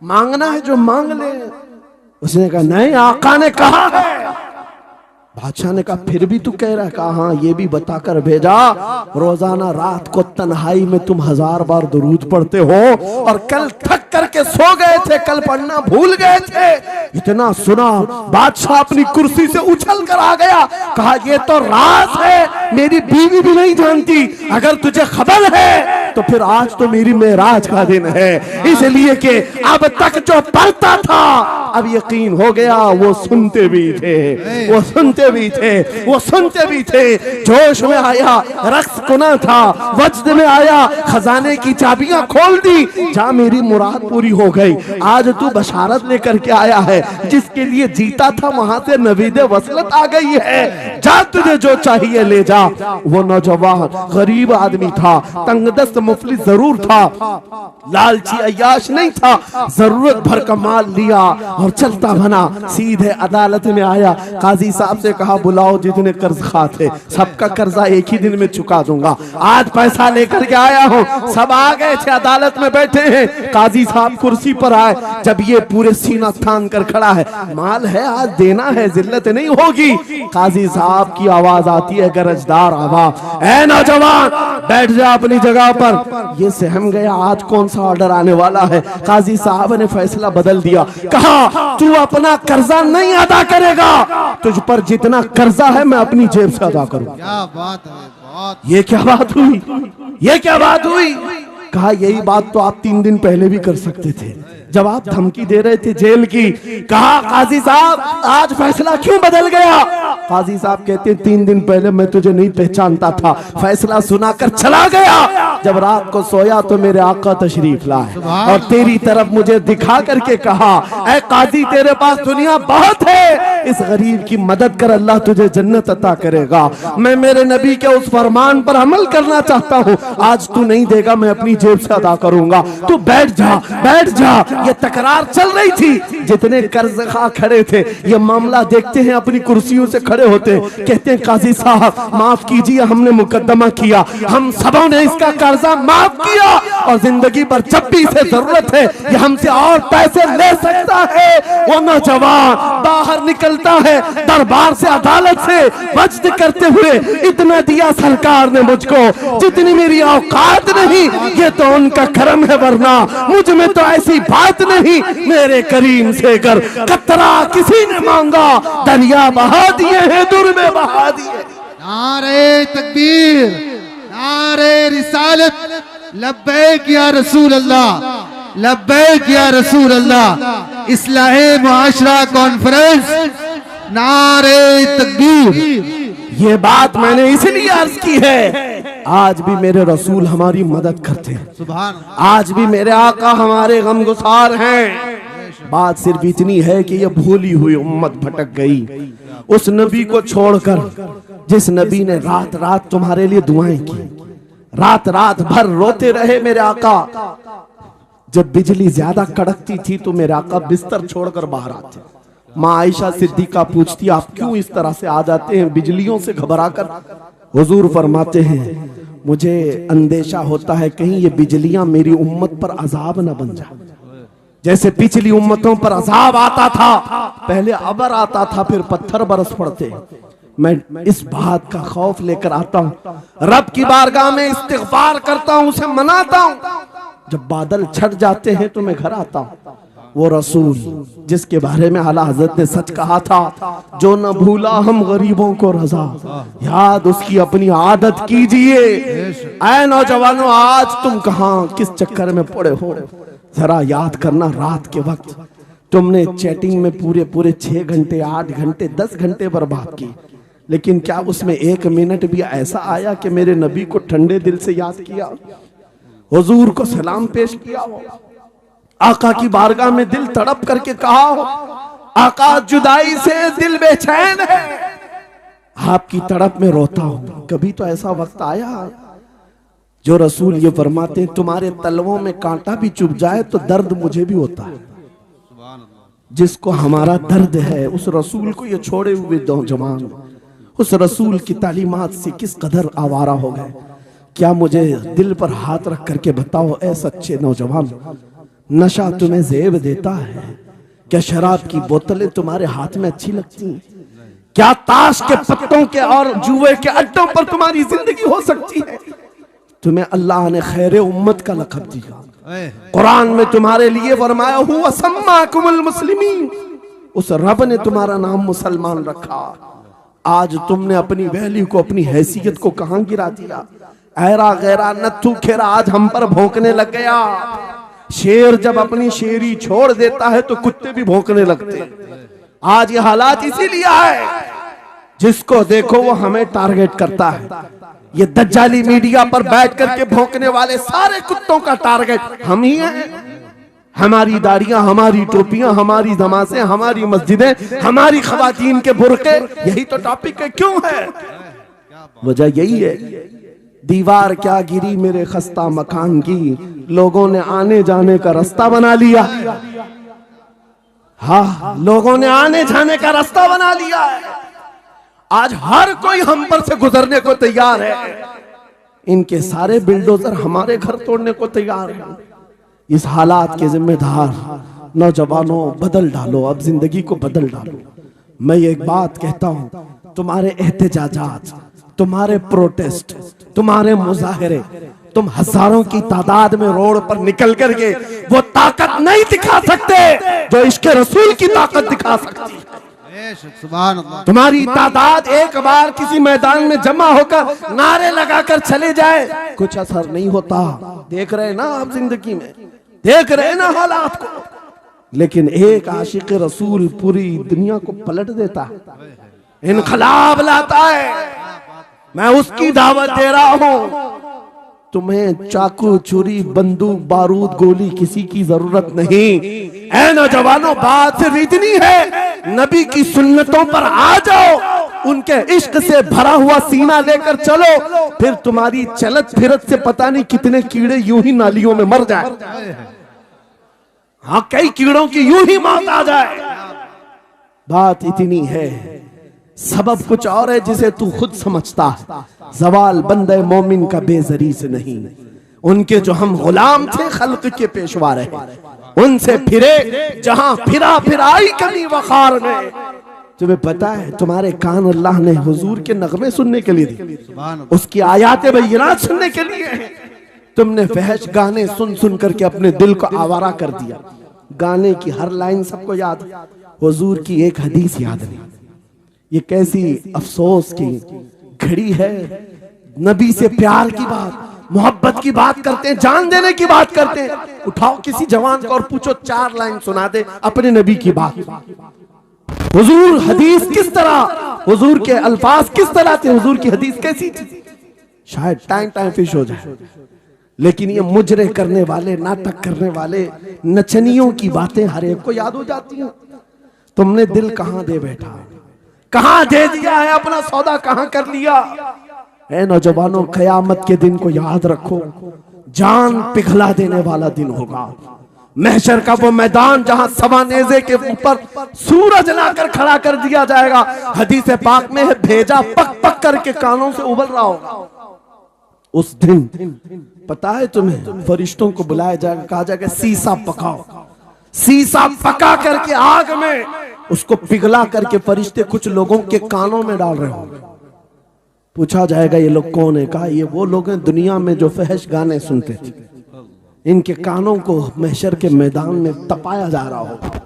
A: मांगना है जो मांग ले। उसने कहा नहीं आका ने कहा है। बादशाह ने कहा फिर भी तू कह रहा है? कहा हाँ ये भी बताकर भेजा, रोजाना रात को तन्हाई में तुम 1000 बार दुरूद पढ़ते हो, और कल थक करके सो गए थे, कल पढ़ना भूल गए थे। इतना सुना बादशाह अपनी कुर्सी से उछल कर आ गया, कहा ये तो राज है, मेरी बीवी भी नहीं जानती, अगर तुझे खबर है तो फिर आज तो मेरी मेराज का दिन है, इसलिए कि अब तक जो पढ़ता था अब यकीन हो गया वो सुनते भी थे, वो सुनते भी थे, वो सुनते भी थे। जोश में आया रक्स कुना था, वजद में आया खजाने की चाबियां खोल दी, जा मेरी मुराद पूरी हो गई। आज तू बशारत लेकर के आया है, जिसके लिए जीता था वहां से नवीद वसलत आ गई है, जा तुझे जो चाहिए ले जा। वो नौजवान गरीब आदमी था, तंगदस्त मुफलिस जरूर था, लालची अय्याश नहीं था, जरूरत भर का माल लिया और चलता बना, सीधे अदालत में आया। काजी साहब से कहा बुलाओ जितने कर्ज खा थे, सबका कर्जा एक ही दिन में चुका दूंगा, आज पैसा लेकर के आया हूँ। सब आ गए थे, अदालत में बैठे हैं, काजी साहब कुर्सी पर आए। जब ये पूरे सीना थान कर खड़ा है, माल है आज देना है, जिल्लत नहीं होगी। काजी साहब की आवाज आती है, गरजदार आवाज, ऐ नौजवान बैठ जा अपनी जगह पर। ये सहम गया आज कौन सा ऑर्डर आने वाला है। काजी साहब ने फैसला बदल दिया, कहा तू अपना कर्जा नहीं अदा करेगा, तुझ पर जितना कर्जा है मैं अपनी जेब से अदा करूं।
B: क्या बात है, बहुत।
A: ये क्या बात हुई, ये क्या बात हुई। कहा यही बात तो आप 3 दिन पहले भी कर सकते थे, जब आप धमकी दे रहे थे जेल की। कहा काजी साहब आज फैसला क्यों बदल गया। काजी साहब कहते 3 दिन पहले मैं तुझे नहीं पहचानता था, फैसला सुनाकर चला गया, जब रात को सोया तो मेरे आका तशरीफ लाए और तेरी तरफ मुझे दिखा करके कहा, ऐ काजी तेरे पास दुनिया बहुत है, इस गरीब की मदद कर, अल्लाह तुझे जन्नत अता करेगा। मैं मेरे नबी के उस फरमान पर अमल करना चाहता हूँ, आज तू नहीं देगा मैं अपनी जेब से अदा करूंगा, तू बैठ जा, बैठ जा। ये तकरार चल रही थी, जितने कर्ज खा खड़े थे ये मामला देखते हैं अपनी कुर्सियों से खड़े होते, कहते हैं काजी साहब माफ कीजिए, हमने मुकदमा किया, हम सबों ने इसका कर्जा माफ किया और जिंदगी भर जब भी इसे जरूरत है ये हमसे और पैसे ले सकता है। वो नौजवान बाहर निकलता है दरबार से, अदालत से, वज्द करते हुए, इतना दिया सरकार ने मुझको जितनी मेरी औकात नहीं, ये तो उनका करम है, वरना मुझ में तो ऐसी बात नहीं। मेरे करीम से कर कतरा किसी ने मांगा, दरिया बहा दिए हैं, दुर में बहा दिए।
B: नारे तकबीर, नारे रिसालत, लब्बैक या रसूल अल्लाह, लब्बैक या रसूल अल्लाह। इस्लाहे मुआशरा कॉन्फ्रेंस, नारे तकबीर।
A: ये बात मैंने इसलिए अर्ज की है, आज भी मेरे रसूल हमारी मदद करते हैं,
B: सुभान,
A: आज भी मेरे आका हमारे गमगुसार हैं। बात सिर्फ इतनी है कि ये भूली हुई उम्मत भटक गई उस नबी को छोड़कर, जिस नबी ने रात रात तुम्हारे लिए दुआएं की, रात रात भर रोते रहे मेरे आका। जब बिजली ज्यादा कड़कती थी तो मेरे आका बिस्तर छोड़कर बाहर आते। माँ आयशा सिद्दीका पूछती आप क्यों इस तरह से आ जाते हैं बिजलियों से घबराकर। हुजूर फरमाते हैं मुझे अंदेशा होता है कहीं ये बिजलियां मेरी उम्मत पर अजाब न बन जाए, जैसे पिछली उम्मतों पर अजाब आता था, पहले अबर आता था फिर पत्थर बरस पड़ते। मैं इस बात का खौफ लेकर आता हूँ, रब की बारगाह में इस्तिग़फार करता हूँ, उसे मनाता हूँ। जब बादल छट जाते हैं तो मैं घर आता हूँ। वो रसूल जिसके बारे में आला हजरत ने सच कहा था, जो न भूला हम गरीबों को रजा, याद उसकी अपनी आदत कीजिए। ऐ नौजवानों आज तुम कहां किस चक्कर में पड़े हो, जरा याद करना। रात के वक्त तुमने चैटिंग में पूरे पूरे 6 घंटे 8 घंटे 10 घंटे बर्बाद की, लेकिन क्या उसमें 1 मिनट भी ऐसा आया कि मेरे नबी को ठंडे दिल से याद किया, हुजूर को सलाम पेश किया हो, आका की बारगाह में दिल तड़प करके कहा हो, आका जुदाई से दिल बेचैन है, आपकी तड़प में रोता हूं। कभी तो ऐसा वक्त आया जो रसूल ये फरमाते हैं तुम्हारे तलवों में कांटा भी चुभ जाए तो दर्द मुझे भी होता है। जिसको हमारा दर्द है उस रसूल को ये छोड़े हुए नौजवान उस रसूल की तालीमात से किस कदर आवारा हो गए। क्या मुझे दिल पर हाथ रख करके बताओ ऐ सच्चे नौजवान, नशा तुम्हें जेब देता है? क्या शराब की बोतलें तुम्हारे हाथ में अच्छी लगती हैं? क्या ताश के पत्तों के और जुए के अड्डों पर तुम्हारी जिंदगी हो सकती है? तुम्हें अल्लाह ने खैर उम्मत का लक़ब दिया, कुरान में तुम्हारे लिए फरमाया हुआ सम्माकुमुल मुस्लिमीन, उस रब ने तुम्हारा नाम मुसलमान रखा। आज तुमने अपनी वैल्यू को, अपनी हैसियत को कहां गिरा दिया? ऐरा गैरा नत्थू खेरा आज हम पर भौंकने लग गया। शेर जब अपनी शेरी छोड़ देता है तो कुत्ते भी भौंकने लगते हैं। आज ये हालात इसीलिए है, जिसको देखो वो हमें टारगेट करता है। ये दज्जाली मीडिया पर बैठ करके भौंकने वाले सारे कुत्तों का टारगेट हम ही हैं। हमारी दाढ़ियां, हमारी टोपियां, हमारी नमाज़ें, हमारी मस्जिदें, हमारी खवातीन के बुर्के, यही तो टॉपिक है। क्यों है? वजह यही है, दीवार क्या गिरी मेरे खस्ता मकान की, लोगों ने आने जाने का रास्ता बना लिया। हाँ, लोगों ने आने जाने का रास्ता बना लिया है। आज हर कोई हम पर से गुजरने को तैयार है। इनके सारे बिल्डोजर हमारे घर तोड़ने को तैयार हैं। इस हालात के जिम्मेदार नौजवानों, बदल डालो, अब जिंदगी को बदल डालो। मैं एक बात कहता हूं, तुम्हारे एहतजाजात, तुम्हारे प्रोटेस्ट, तुम्हारे मुजाहरे, तुम हजारों की तादाद में रोड पर निकल करके वो ताकत नहीं दिखा सकते जो इश्क रसूल की ताकत दिखा सकती है। तुम्हारी तादाद एक बार किसी मैदान में जमा होकर नारे लगाकर चले जाए, कुछ असर नहीं होता। देख रहे ना आप जिंदगी में, देख रहे ना हालात को। लेकिन एक आशिक रसूल पूरी दुनिया को पलट देता है, इनकलाब लाता है। मैं उसकी दावत दे रहा हूं। तुम्हें चाकू, छुरी, बंदूक, बारूद, गोली किसी की जरूरत नहीं। ऐ नौजवानों, बात सिर्फ इतनी है, नबी की सुन्नतों पर आ जाओ, उनके इश्क से भरा हुआ सीना लेकर चलो, फिर तुम्हारी चलत फिरत से पता नहीं कितने कीड़े यूं ही नालियों में मर जाए। हाँ, कई कीड़ों की यूं ही मौत आ जाए। बात इतनी है, सबब कुछ और है जिसे तू खुद समझता है। सवाल बंदे मोमिन का बेजरी से नहीं, उनके जो हम गुलाम थे खल्क के पेशवा रहे, उनसे फिरे जहां फिरा फिराई कमी वखार में। तुम्हें पता है, तुम्हारे कान अल्लाह ने हुजूर के नगमे सुनने के लिए दिए, उसकी आयात बय्यिनात सुनने के लिए। तुमने फहश गाने सुन सुन करके अपने दिल को आवारा कर दिया। गाने की हर लाइन सबको याद, हुजूर की एक हदीस याद नहीं। ये कैसी अफसोस की घड़ी है। नबी से प्यार की बात, मोहब्बत की बात करते हैं, जान देने की बात करते हैं। उठाओ किसी जवान को और पूछो 4 लाइन सुना दे अपने नबी की बात। हुजूर हदीस किस तरह, हुजूर के अल्फाज किस तरह थे, हुजूर की हदीस कैसी थी, शायद टाइम फिश हो जाए। लेकिन ये मुजरे करने वाले, नाटक करने वाले, नचनियों की बातें हर एक को याद हो जाती हैं। तुमने दिल कहां दे बैठा, कहां दे दिया है, अपना सौदा कहां कर लिया है। नौजवानों, कयामत के दिन को याद रखो, जान पिघला देने वाला दिन होगा। महशर का वो मैदान जहां सवानेजे के ऊपर सूरज लाकर खड़ा कर दिया जाएगा। हदीस पाक में है, भेजा पक पक करके कानों से उबल रहा होगा। उस दिन पता है तुम्हें, फरिश्तों को बुलाया जाएगा, कहा जाएगा सीसा पकाओ। सीसा पका करके आग में उसको पिघला करके फरिश्ते कुछ लोगों के कानों में डाल रहे होंगे। पूछा जाएगा ये लोग कौन है? कहा ये वो लोग हैं दुनिया में जो फहश गाने सुनते थे, इनके कानों को महशर के मैदान में तपाया जा रहा होगा।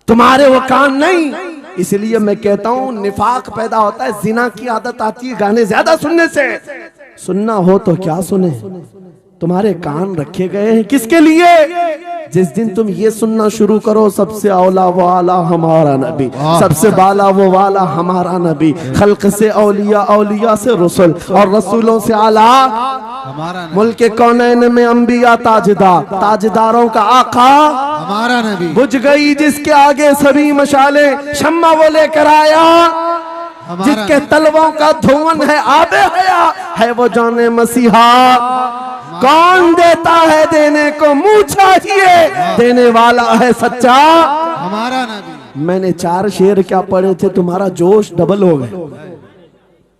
A: तुम्हारे वो कान नहीं। इसलिए मैं कहता हूं, निफाक पैदा होता है, जिना की आदत आती है गाने ज्यादा सुनने से। सुनना हो तो क्या सुने, तुम्हारे कान रखे गए हैं किसके लिए? जिस दिन तुम ये सुनना शुरू करो, सबसे औला वो आला हमारा नबी, सबसे बाला वो वाला हमारा नबी, खल्क से औलिया, औलिया से रसूल, और रसूलों से आला हमारा नबी, मुल्क कौनैन में अंबिया ताजदार, ताजदारों का आका हमारा नबी। बुझ गई जिसके आगे सभी मशाले, शम्मा वो लेकर आया, जिसके तलवों का धुआं है आबे हया, है वो जाने मसीहा। कौन देता है देने को, मुंह चाहिए, देने वाला है सच्चा हमारा नबी। मैंने 4 शेर क्या पढ़े थे, तुम्हारा जोश डबल हो गया।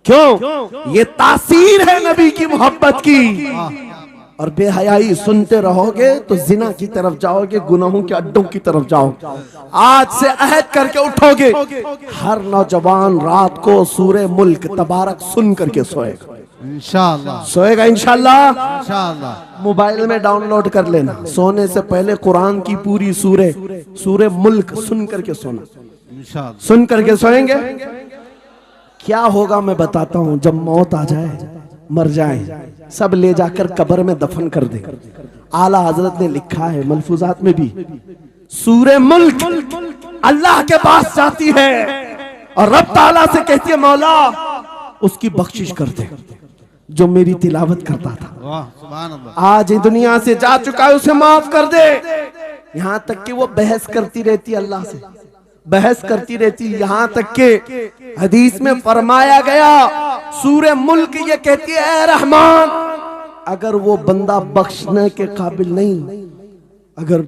A: क्यों? ये तासीर है नबी की मोहब्बत की। और बेहयाई सुनते रहोगे तो जिना की तरफ जाओगे, गुनाहों के अड्डों की तरफ जाओगे। आज से अहद करके उठोगे, हर नौजवान रात को सूरे मुल्क तबारक सुन करके सोएगा, इंशाअल्लाह सोएगा, इंशाअल्लाह। मोबाइल में डाउनलोड कर लेना, सोने से पहले कुरान की पूरी सूरे मुल्क सुन करके सोना, इंशाअल्लाह। सुन करके सोएंगे, क्या होगा मैं बताता हूं। जब मौत आ जाए, मर जाएं, सब ले जाकर कब्र में दफन कर दे। आला हजरत ने लिखा है मलफूजात में भी, सूरे मुल्क अल्लाह के पास जाती है और रब ताला से कहती है मौला उसकी बख्शिश कर दे जो मेरी तिलावत करता था,
B: वाह सुभान अल्लाह।
A: आज ये दुनिया से जा चुका है, उसे माफ कर दे। यहां तक कि वो बहस करती रहती अल्लाह से, बहस करती रहती, यहां तक के हदीस में फरमाया गया सूरे मुल्क ये कहती है ए रहमान, अगर वो बंदा बख्शने के काबिल नहीं, अगर